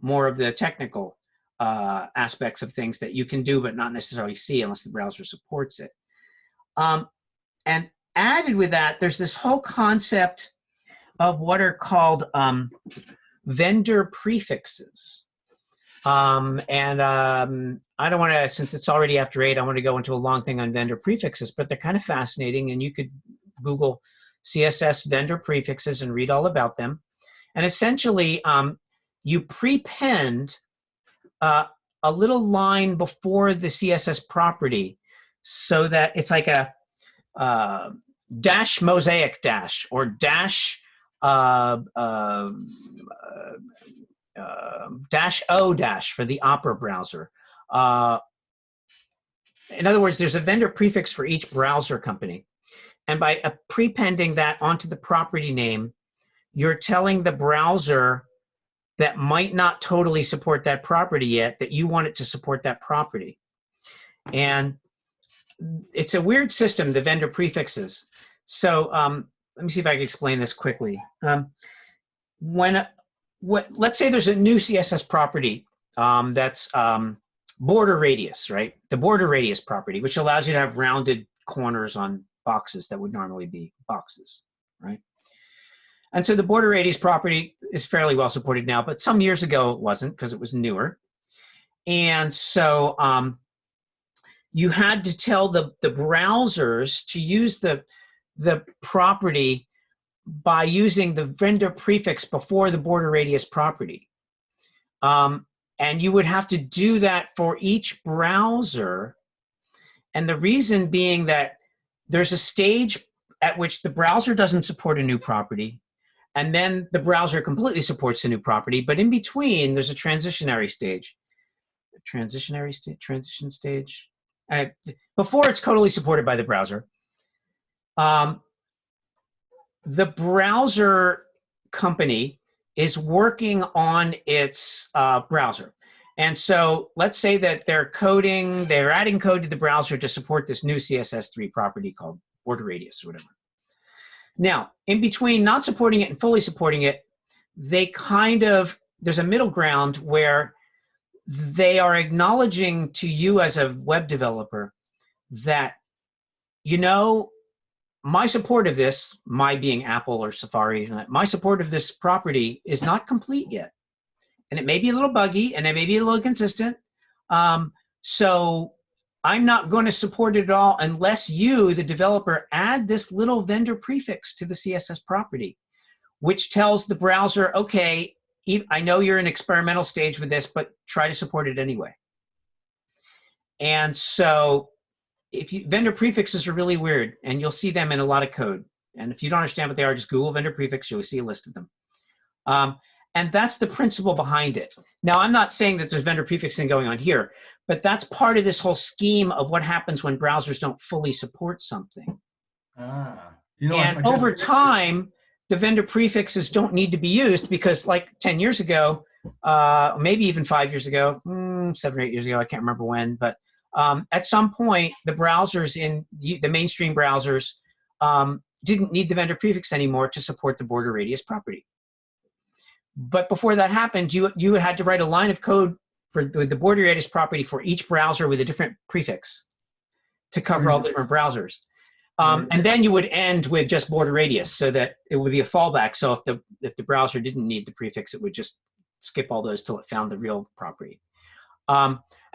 S1: more of the technical aspects of things that you can do but not necessarily see unless the browser supports it. And added with that, there's this whole concept of what are called vendor prefixes. I don't want to, since it's already after 8, I want to go into a long thing on vendor prefixes, but they're kind of fascinating, and you could Google CSS vendor prefixes and read all about them. And essentially, you prepend a little line before the CSS property so that it's like a dash mosaic dash or dash dash O dash for the Opera browser. In other words, there's a vendor prefix for each browser company. And by prepending that onto the property name, you're telling the browser that might not totally support that property yet that you want it to support that property. And it's a weird system, the vendor prefixes. So let me see if I can explain this quickly. Let's say there's a new CSS property that's border radius, right? The border radius property, which allows you to have rounded corners on boxes that would normally be boxes, right? And so the border radius property is fairly well supported now, but some years ago it wasn't because it was newer. And so you had to tell the browsers to use the property by using the vendor prefix before the border radius property. And you would have to do that for each browser. And the reason being that there's a stage at which the browser doesn't support a new property, and then the browser completely supports the new property. But in between, there's a transitionary stage. Transition stage. Before it's totally supported by the browser. The browser company is working on its browser. And so let's say that they're adding code to the browser to support this new CSS3 property called border radius or whatever. Now, in between not supporting it and fully supporting it, there's a middle ground where they are acknowledging to you as a web developer that, my support of this, my being Apple or Safari, my support of this property is not complete yet. And it may be a little buggy and it may be a little inconsistent. So I'm not going to support it at all unless you, the developer, add this little vendor prefix to the CSS property, which tells the browser, okay, I know you're in experimental stage with this, but try to support it anyway. And so vendor prefixes are really weird, and you'll see them in a lot of code. And if you don't understand what they are, just Google vendor prefix, you'll see a list of them. And that's the principle behind it. Now, I'm not saying that there's vendor prefixing going on here, but that's part of this whole scheme of what happens when browsers don't fully support something. And over time, the vendor prefixes don't need to be used because like 10 years ago, maybe even 5 years ago, 7 or 8 years ago, I can't remember when, but at some point, the browsers in the mainstream browsers didn't need the vendor prefix anymore to support the border radius property. But before that happened, you had to write a line of code for the border radius property for each browser with a different prefix to cover all different browsers. And then you would end with just border radius so that it would be a fallback. So if the browser didn't need the prefix, it would just skip all those till it found the real property.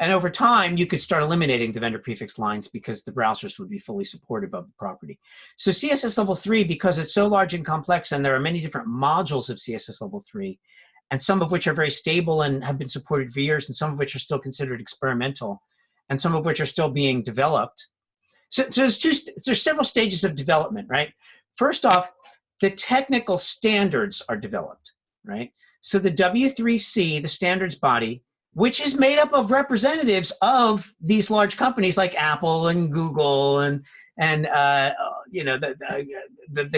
S1: And over time, you could start eliminating the vendor prefix lines because the browsers would be fully supportive of the property. So CSS Level 3, because it's so large and complex, and there are many different modules of CSS Level 3, and some of which are very stable and have been supported for years, and some of which are still considered experimental, and some of which are still being developed. So there's several stages of development, right? First off, the technical standards are developed, right? So the W3C, the standards body, which is made up of representatives of these large companies like Apple and Google and the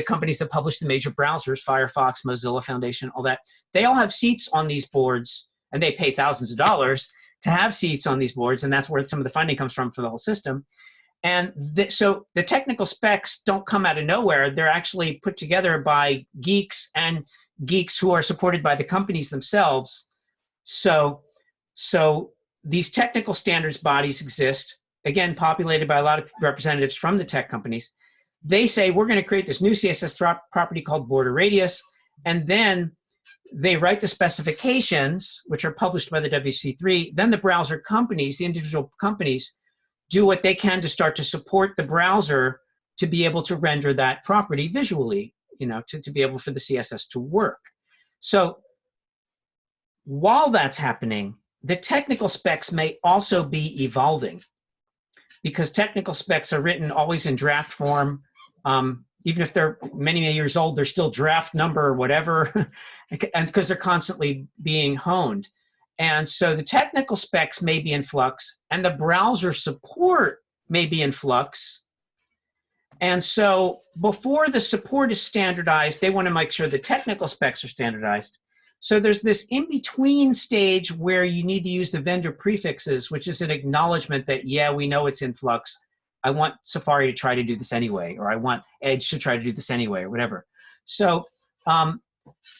S1: companies that publish the major browsers, Firefox, Mozilla Foundation, all that. They all have seats on these boards, and they pay thousands of dollars to have seats on these boards, and that's where some of the funding comes from for the whole system. And so the technical specs don't come out of nowhere. They're actually put together by geeks and geeks who are supported by the companies themselves. So these technical standards bodies exist, again, populated by a lot of representatives from the tech companies. They say, we're going to create this new CSS property called border radius, and then they write the specifications, which are published by the WC3. Then the browser companies, the individual companies, do what they can to start to support the browser to be able to render that property visually, to be able for the CSS to work. So while that's happening, the technical specs may also be evolving because technical specs are written always in draft form. even if they're many, many years old, they're still draft number or whatever, and because they're constantly being honed. And so the technical specs may be in flux, and the browser support may be in flux. And so before the support is standardized, they want to make sure the technical specs are standardized. So there's this in-between stage where you need to use the vendor prefixes, which is an acknowledgement that, yeah, we know it's in flux. I want Safari to try to do this anyway, or I want Edge to try to do this anyway, or whatever. So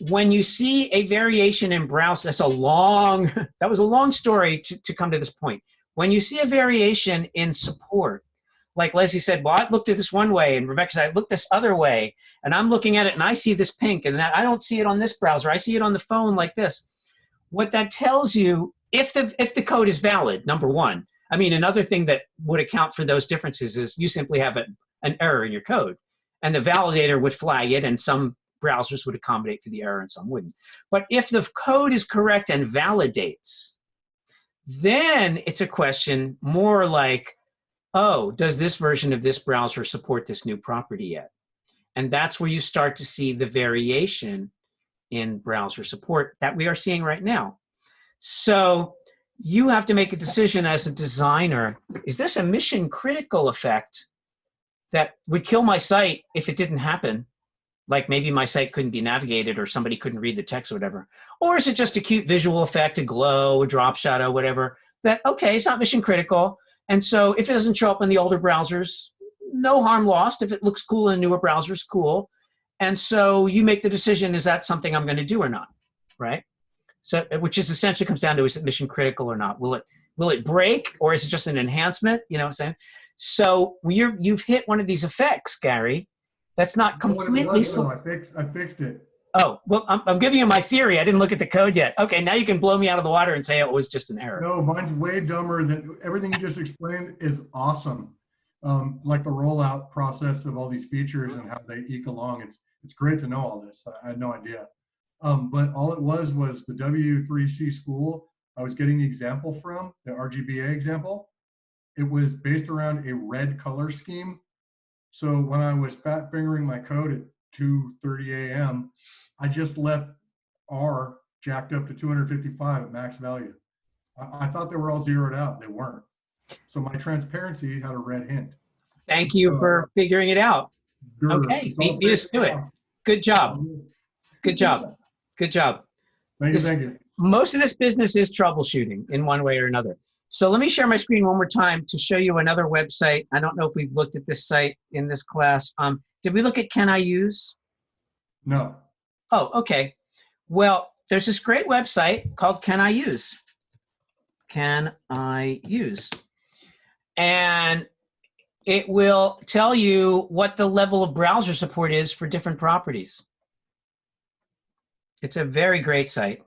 S1: when you see a variation in browser, that was a long story to come to this point. When you see a variation in support, like Leslie said, well, I looked at this one way, and Rebecca said, I looked this other way, and I'm looking at it, and I see this pink, and that I don't see it on this browser. I see it on the phone like this. What that tells you, if the code is valid, number one. I mean, another thing that would account for those differences is you simply have an error in your code, and the validator would flag it, and some browsers would accommodate for the error and some wouldn't. But if the code is correct and validates, then it's a question more like, oh, does this version of this browser support this new property yet? And that's where you start to see the variation in browser support that we are seeing right now. So you have to make a decision as a designer. Is this a mission critical effect that would kill my site if it didn't happen? Like maybe my site couldn't be navigated or somebody couldn't read the text or whatever. Or is it just a cute visual effect, a glow, a drop shadow, whatever, that, okay, it's not mission critical. And so if it doesn't show up in the older browsers, no harm lost. If it looks cool in newer browsers, cool. And so you make the decision, is that something I'm going to do or not, right? So, which is essentially comes down to, is it mission critical or not? Will it break, or is it just an enhancement? You know what I'm saying? So you've hit one of these effects, Gary. That's not completely.
S2: I fixed it.
S1: Oh, well, I'm giving you my theory. I didn't look at the code yet. Okay, now you can blow me out of the water and say it was just an error.
S2: No, mine's way dumber than everything you just explained is awesome. Like the rollout process of all these features and how they eke along. It's great to know all this. I had no idea. But all it was the W3C school I was getting the example from, the RGBA example. It was based around a red color scheme. So when I was fat fingering my code at 2:30 a.m., I just left R jacked up to 255 at max value. I thought they were all zeroed out. They weren't. So my transparency had a red hint.
S1: Thank you for figuring it out. Okay, beat us to it. Good job. Good job. Good job.
S2: Thank you.
S1: Most of this business is troubleshooting in one way or another. So let me share my screen one more time to show you another website. I don't know if we've looked at this site in this class. Did we look at Can I Use?
S2: No.
S1: Oh, okay. Well, there's this great website called Can I Use? Can I Use? And it will tell you what the level of browser support is for different properties. It's a very great site.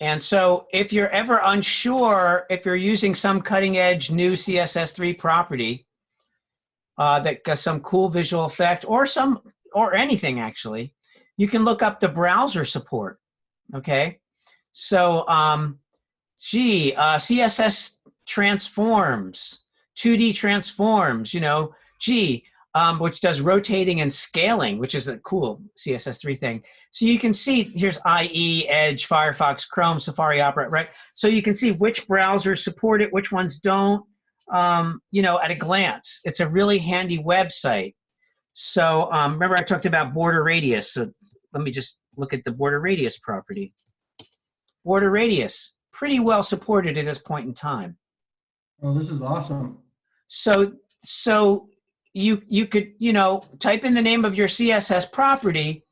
S1: And so if you're ever unsure, if you're using some cutting edge new CSS3 property that got some cool visual effect or anything actually, you can look up the browser support, okay? So, CSS transforms, 2D transforms, which does rotating and scaling, which is a cool CSS3 thing. So you can see, here's IE, Edge, Firefox, Chrome, Safari, Opera, right? So you can see which browsers support it, which ones don't, at a glance. It's a really handy website. So remember I talked about border radius. So let me just look at the border radius property. Border radius, pretty well supported at this point in time.
S2: Oh, this is awesome.
S1: So you could, type in the name of your CSS property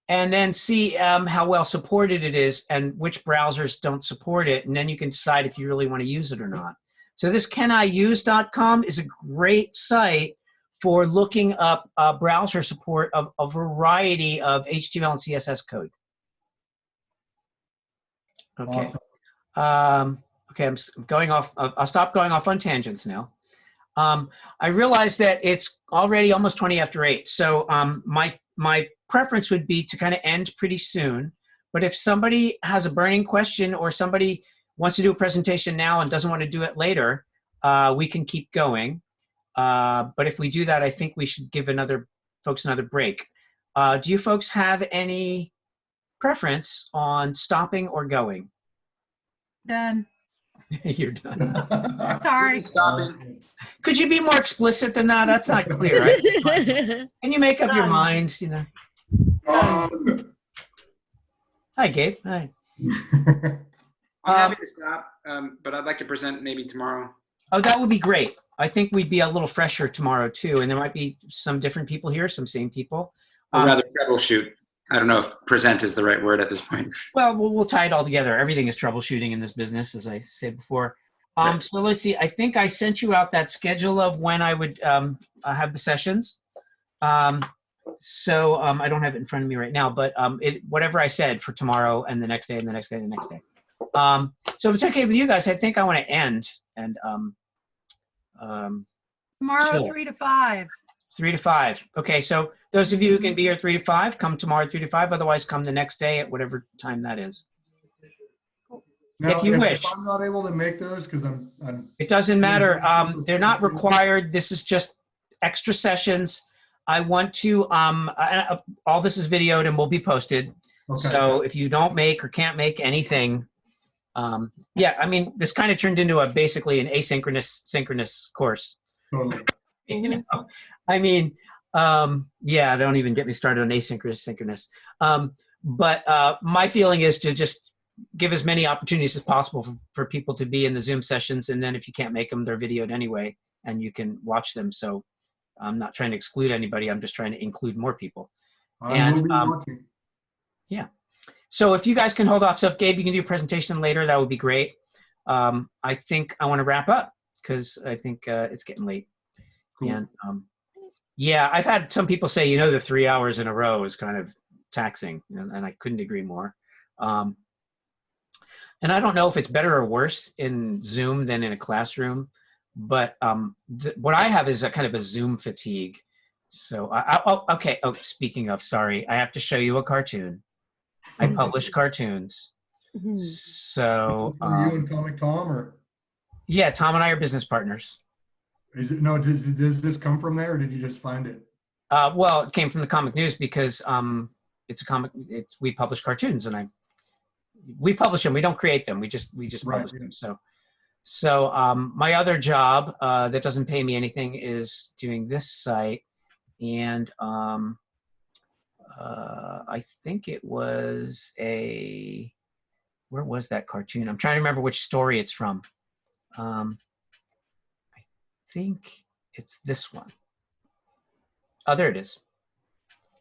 S1: and then see how well supported it is and which browsers don't support it. And then you can decide if you really want to use it or not. So this caniuse.com is a great site for looking up browser support of a variety of HTML and CSS code. Okay. Awesome. Okay, I'm going off. I'll stop going off on tangents now. I realize that it's already almost 20 after 8. So my preference would be to kind of end pretty soon. But if somebody has a burning question or somebody wants to do a presentation now and doesn't want to do it later, we can keep going. But if we do that, I think we should give folks another break. Do you folks have any preference on stopping or going?
S3: Done.
S1: You're done.
S3: Sorry.
S5: Stopping.
S1: Could you be more explicit than that? That's not clear. Right? Can you make up your mind? You know. Hi, Gabe. Hi.
S5: I'm happy to stop, but I'd like to present maybe tomorrow.
S1: Oh, that would be great. I think we'd be a little fresher tomorrow too, and there might be some different people here, some same people.
S5: Or rather, troubleshoot. I don't know if present is the right word at this point.
S1: Well, we'll tie it all together. Everything is troubleshooting in this business, as I said before.
S5: Right.
S1: So let's see. I think I sent you out that schedule of when I would have the sessions. So I don't have it in front of me right now, but whatever I said for tomorrow and the next day and the next day and the next day. So if it's okay with you guys, I think I want to end and
S3: Tomorrow,
S1: Sure.
S3: 3 to 5.
S1: 3 to 5. Okay, so those of you who can be here 3 to 5, come tomorrow 3 to 5. Otherwise, come the next day at whatever time that is.
S2: Now,
S1: If you wish.
S2: If I'm not able to make those because I'm
S1: It doesn't matter. They're not required. This is just extra sessions. I want to, all this is videoed and will be posted.
S2: okay.
S1: So if you don't make or can't make anything, yeah, I mean, this kind of turned into basically an synchronous course.
S2: Totally.
S1: You know, I mean, yeah, don't even get me started on synchronous. But my feeling is to just give as many opportunities as possible for people to be in the Zoom sessions. And then if you can't make them, they're videoed anyway, and you can watch them. So I'm not trying to exclude anybody. I'm just trying to include more people.
S2: I will be watching.
S1: Yeah. So if you guys can hold off, so if Gabe, you can do a presentation later, that would be great. I think I want to wrap up because I think it's getting late.
S2: Cool.
S1: And yeah, I've had some people say, the 3 hours in a row is kind of taxing, and I couldn't agree more. And I don't know if it's better or worse in Zoom than in a classroom, but what I have is a kind of a Zoom fatigue. So okay. Oh, speaking of, sorry, I have to show you a cartoon. I publish cartoons. So
S2: Are you and Comic Tom, or
S1: yeah, Tom and I are business partners.
S2: is it no? Does this come from there, or did you just find it?
S1: Well, it came from the Comic News because it's a comic. We publish cartoons, and we publish them. We don't create them. We just publish them. So my other job that doesn't pay me anything is doing this site, and I think it was where was that cartoon? I'm trying to remember which story it's from. I think it's this one. Oh, there it is.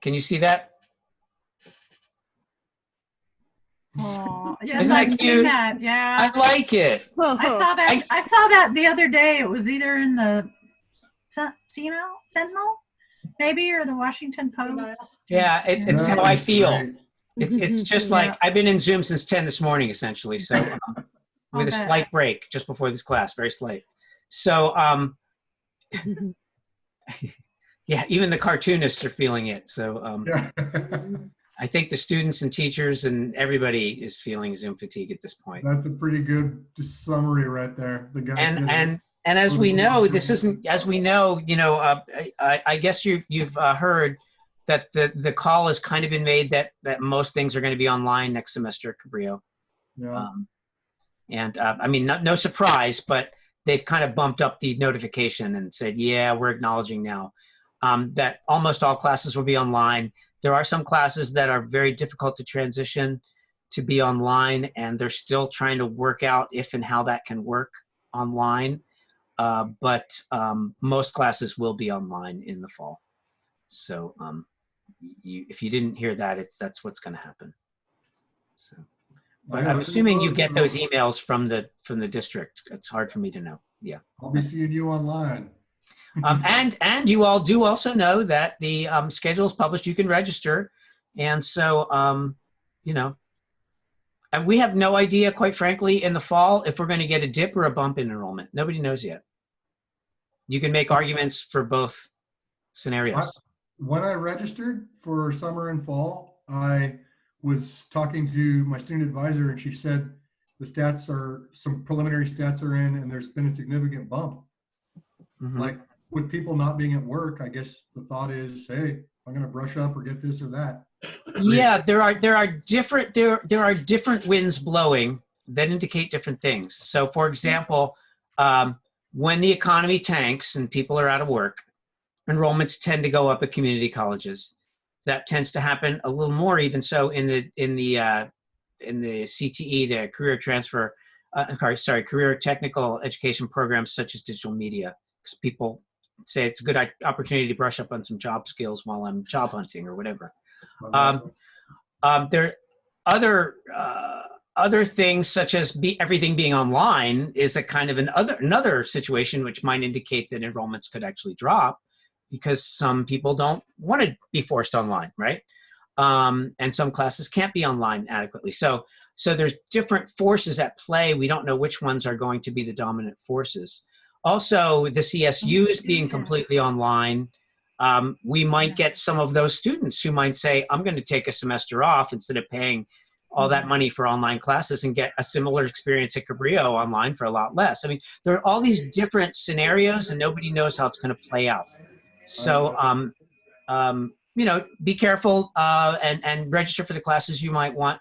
S1: Can you see that?
S3: Oh, yes,
S1: Isn't that
S3: I've
S1: cute?
S3: seen that. Yeah.
S1: I like it.
S3: I saw that. I saw that the other day. It was either in the Sentinel, maybe, or the Washington Post.
S1: Yeah, it's
S2: That
S1: how I
S2: is
S1: feel.
S2: great.
S1: It's just
S3: Yeah.
S1: like I've been in Zoom since 10 this morning, essentially. So with a
S3: Okay.
S1: slight break just before this class, very slight. So yeah, even the cartoonists are feeling it. So
S2: Yeah.
S1: I think the students and teachers and everybody is feeling Zoom fatigue at this point.
S2: That's a pretty good summary right there. The guy did it.
S1: And as we know, this isn't, as we know, I guess you've heard that the call has kind of been made that most things are going to be online next semester, Cabrillo.
S2: Yeah.
S1: I mean, no surprise, but they've kind of bumped up the notification and said, yeah, we're acknowledging now that almost all classes will be online. There are some classes that are very difficult to transition to be online, and they're still trying to work out if and how that can work online. But most classes will be online in the fall. So if you didn't hear that, that's what's going to happen. So, but I'm assuming you get those emails from the district. It's hard for me to know. Yeah.
S2: I'll be seeing you online.
S1: And you all do also know that the schedule is published. You can register, and so and we have no idea, quite frankly, in the fall if we're going to get a dip or a bump in enrollment. Nobody knows yet. You can make arguments for both scenarios.
S2: When I registered for summer and fall, I was talking to my student advisor, and she said some preliminary stats are in, and there's been a significant bump.
S1: Mhm.
S2: Like with people not being at work, I guess the thought is, hey, I'm going to brush up or get this or that.
S1: Yeah, there are different winds blowing that indicate different things. So, for example, when the economy tanks and people are out of work, enrollments tend to go up at community colleges. That tends to happen a little more, even so, in the CTE, the career transfer, career technical education programs such as digital media, because people say it's a good opportunity to brush up on some job skills while I'm job hunting or whatever. There other things such as everything being online is a kind of another situation which might indicate that enrollments could actually drop because some people don't want to be forced online, right? And some classes can't be online adequately. So there's different forces at play. We don't know which ones are going to be the dominant forces. Also, the CSUs being completely online, we might get some of those students who might say, I'm going to take a semester off instead of paying all that money for online classes and get a similar experience at Cabrillo online for a lot less. I mean, there are all these different scenarios and nobody knows how it's going to play out. So, you know, be careful and register for the classes you might want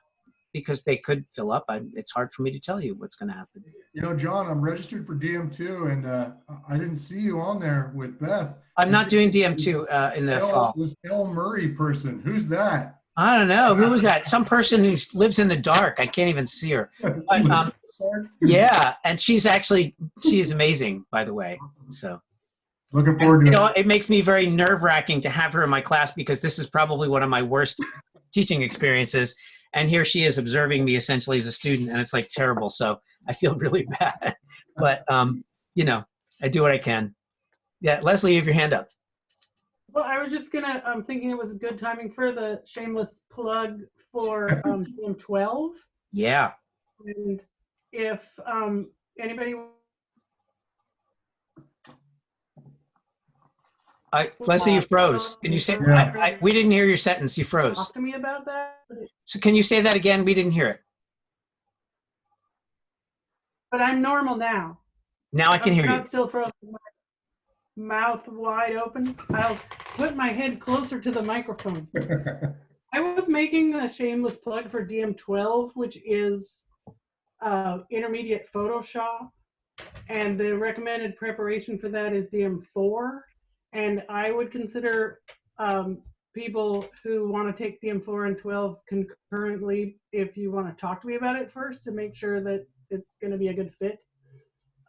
S1: because they could fill up. It's hard for me to tell you what's going to happen.
S2: You know, John, I'm registered for DM2, and I didn't see you on there with Beth.
S1: I'm not doing DM2 in the fall.
S2: This L. Murray person, who's that?
S1: I don't know. Who was that? Some person who lives in the dark. I can't even see her. But, yeah, and she is amazing, by the way. So.
S2: Looking forward to
S1: it. It makes me very nerve-wracking to have her in my class because this is probably one of my worst teaching experiences. And here she is observing me essentially as a student, and it's like terrible. So I feel really bad. But, you know, I do what I can. Yeah, Leslie, you have your hand up.
S4: Well, I was just gonna. I'm thinking it was good timing for the shameless plug for DM12.
S1: Yeah.
S4: And if anybody.
S1: Leslie, you froze. Can you say?
S2: Yeah.
S1: We didn't hear your sentence. You froze.
S4: Talk to me about that.
S1: So can you say that again? We didn't hear it.
S4: But I'm normal now.
S1: Now I can hear you.
S4: I'm not still frozen. Mouth wide open. I'll put my head closer to the microphone. I was making a shameless plug for DM12, which is intermediate Photoshop, and the recommended preparation for that is DM4. And I would consider people who want to take DM4 and 12 concurrently if you want to talk to me about it first to make sure that it's going to be a good fit.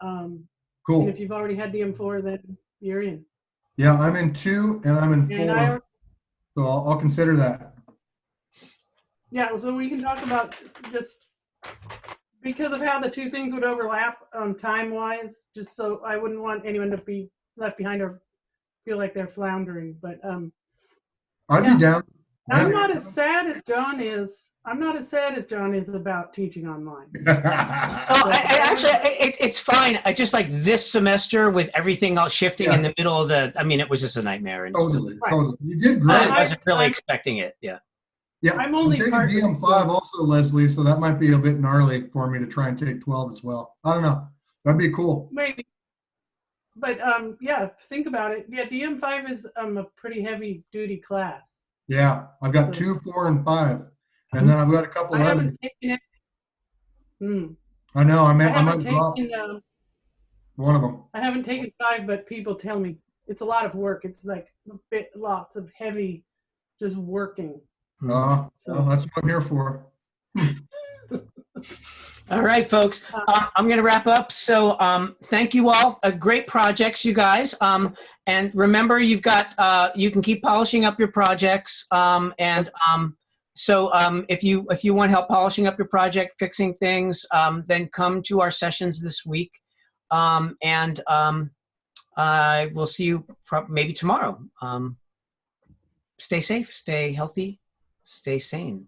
S2: Cool.
S4: And if you've already had DM4, then you're in.
S2: Yeah, I'm in 2 and I'm in 4. So I'll consider that.
S4: Yeah, so we can talk about just because of how the two things would overlap time-wise, just so I wouldn't want anyone to be left behind or feel like they're floundering. But
S2: I'd be down.
S4: I'm not as sad as John is. I'm not as sad as John is about teaching online.
S1: It's fine. I just like this semester with everything all shifting in the middle of the. I mean, it was just a nightmare. And
S2: Totally. You did great.
S1: I wasn't really expecting it. Yeah.
S2: Yeah, I'm taking DM5 also, Leslie, so that might be a bit gnarly for me to try and take 12 as well. I don't know. That'd be cool.
S4: Maybe. But yeah, think about it. Yeah, DM5 is a pretty heavy duty class.
S2: Yeah, I've got 2, 4, and 5, and then I've got a couple.
S4: I haven't taken it.
S2: I know. I
S4: haven't
S2: taken one of them.
S4: I haven't taken 5, but people tell me it's a lot of work. It's like lots of heavy, just working.
S2: So that's what I'm here for.
S1: All right, folks. I'm going to wrap up. So thank you all. Great projects, you guys. And remember, you've got you can keep polishing up your projects. So if you want help polishing up your project, fixing things, then come to our sessions this week. And we'll see you maybe tomorrow. Stay safe, stay healthy, stay sane.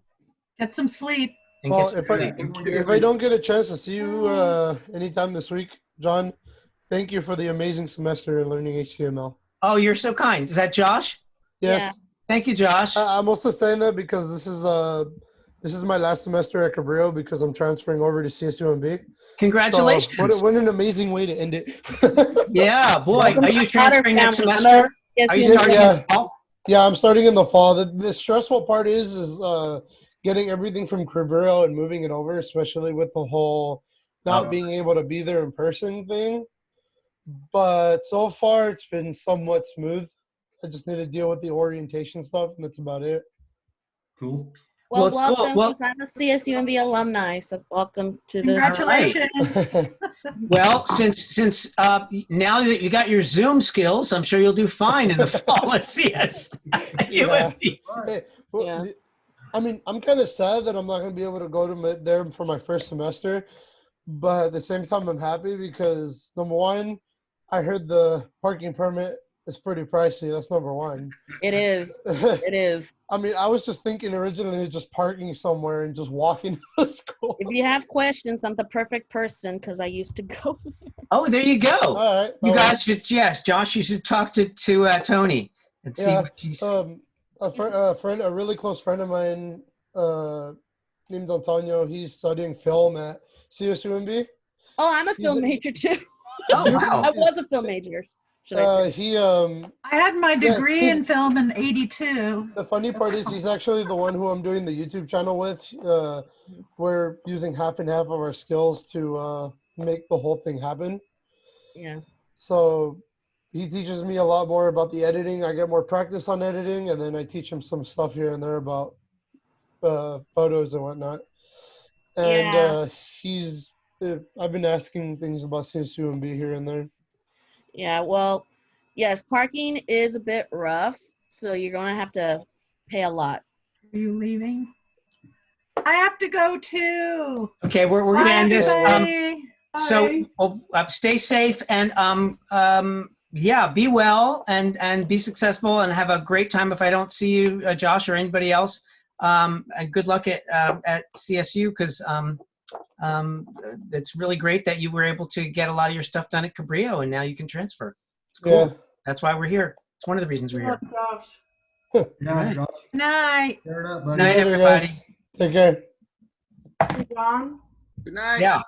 S3: Get some sleep.
S7: Well, if I don't get a chance to see you anytime this week, John, thank you for the amazing semester in learning HTML.
S1: Oh, you're so kind. Is that Josh?
S7: Yes.
S6: Yeah.
S1: Thank you, Josh.
S7: I'm also saying that because this is This is my last semester at Cabrillo because I'm transferring over to CSUMB.
S1: Congratulations.
S7: So what an amazing way to end it.
S1: Yeah, boy.
S6: Welcome
S1: Are
S6: to
S1: you
S6: the
S1: transferring next
S6: Potter family.
S1: semester?
S6: Yes,
S1: Are you
S6: you
S1: starting
S7: Yeah.
S1: in the fall?
S7: Yeah, I'm starting in the fall. The stressful part is getting everything from Cabrillo and moving it over, especially with the whole not being able to be there in person thing. But so far, it's been somewhat smooth. I just need to deal with the orientation stuff, and that's about it.
S2: Cool.
S1: Well,
S6: Well,
S1: it's cool.
S6: welcome,
S1: Well-
S6: because I'm a CSUMB alumni, so welcome to the.
S3: Congratulations.
S1: Well, since now that you got your Zoom skills, I'm sure you'll do fine in the fall at CS.
S7: Yeah.
S1: UMB.
S7: Hey, well,
S6: Yeah.
S7: I mean, I'm kind of sad that I'm not going to be able to go to there for my first semester, but at the same time, I'm happy because number one, I heard the parking permit is pretty pricey. That's number one.
S6: It is. It is.
S7: I mean, I was just thinking originally just parking somewhere and just walking to school.
S6: If you have questions, I'm the perfect person because I used to go.
S1: Oh, there you go.
S7: All right.
S1: You
S7: that
S1: guys
S7: works.
S1: should, yes, Josh, you should talk to Tony and see
S7: Yeah,
S1: what he's.
S7: a really close friend of mine named Antonio. He's studying film at CSUMB.
S6: Oh, I'm a
S7: He's
S6: film
S7: a-
S6: major too.
S1: Oh, wow.
S6: I was a film major. Should I say?
S3: I had my
S7: Yeah,
S3: degree
S7: he's-
S3: in film in '82.
S7: The funny part is he's actually the one who I'm doing the YouTube channel with. We're using half and half of our skills to make the whole thing happen.
S6: Yeah.
S7: So he teaches me a lot more about the editing. I get more practice on editing, and then I teach him some stuff here and there about photos and whatnot. And I've been asking things about CSUMB here and there.
S6: Yeah. Well, yes, parking is a bit rough, so you're going to have to pay a lot.
S3: Are you leaving? I have to go too.
S1: Okay, we're going to
S3: Bye,
S1: end this.
S3: everybody.
S1: So stay safe and yeah, be well and be successful and have a great time. If I don't see you, Josh, or anybody else, and good luck at CSU because it's really great that you were able to get a lot of your stuff done at Cabrillo and now you can transfer. It's cool.
S7: Yeah.
S1: That's why we're here. It's one of the reasons we're here.
S4: Gosh.
S2: Yeah,
S1: Right.
S2: Josh.
S3: Night.
S2: Tear it up, buddy.
S1: Night,
S7: Later,
S1: everybody.
S7: guys. Take care.
S4: John?
S5: Good night.
S1: Yeah.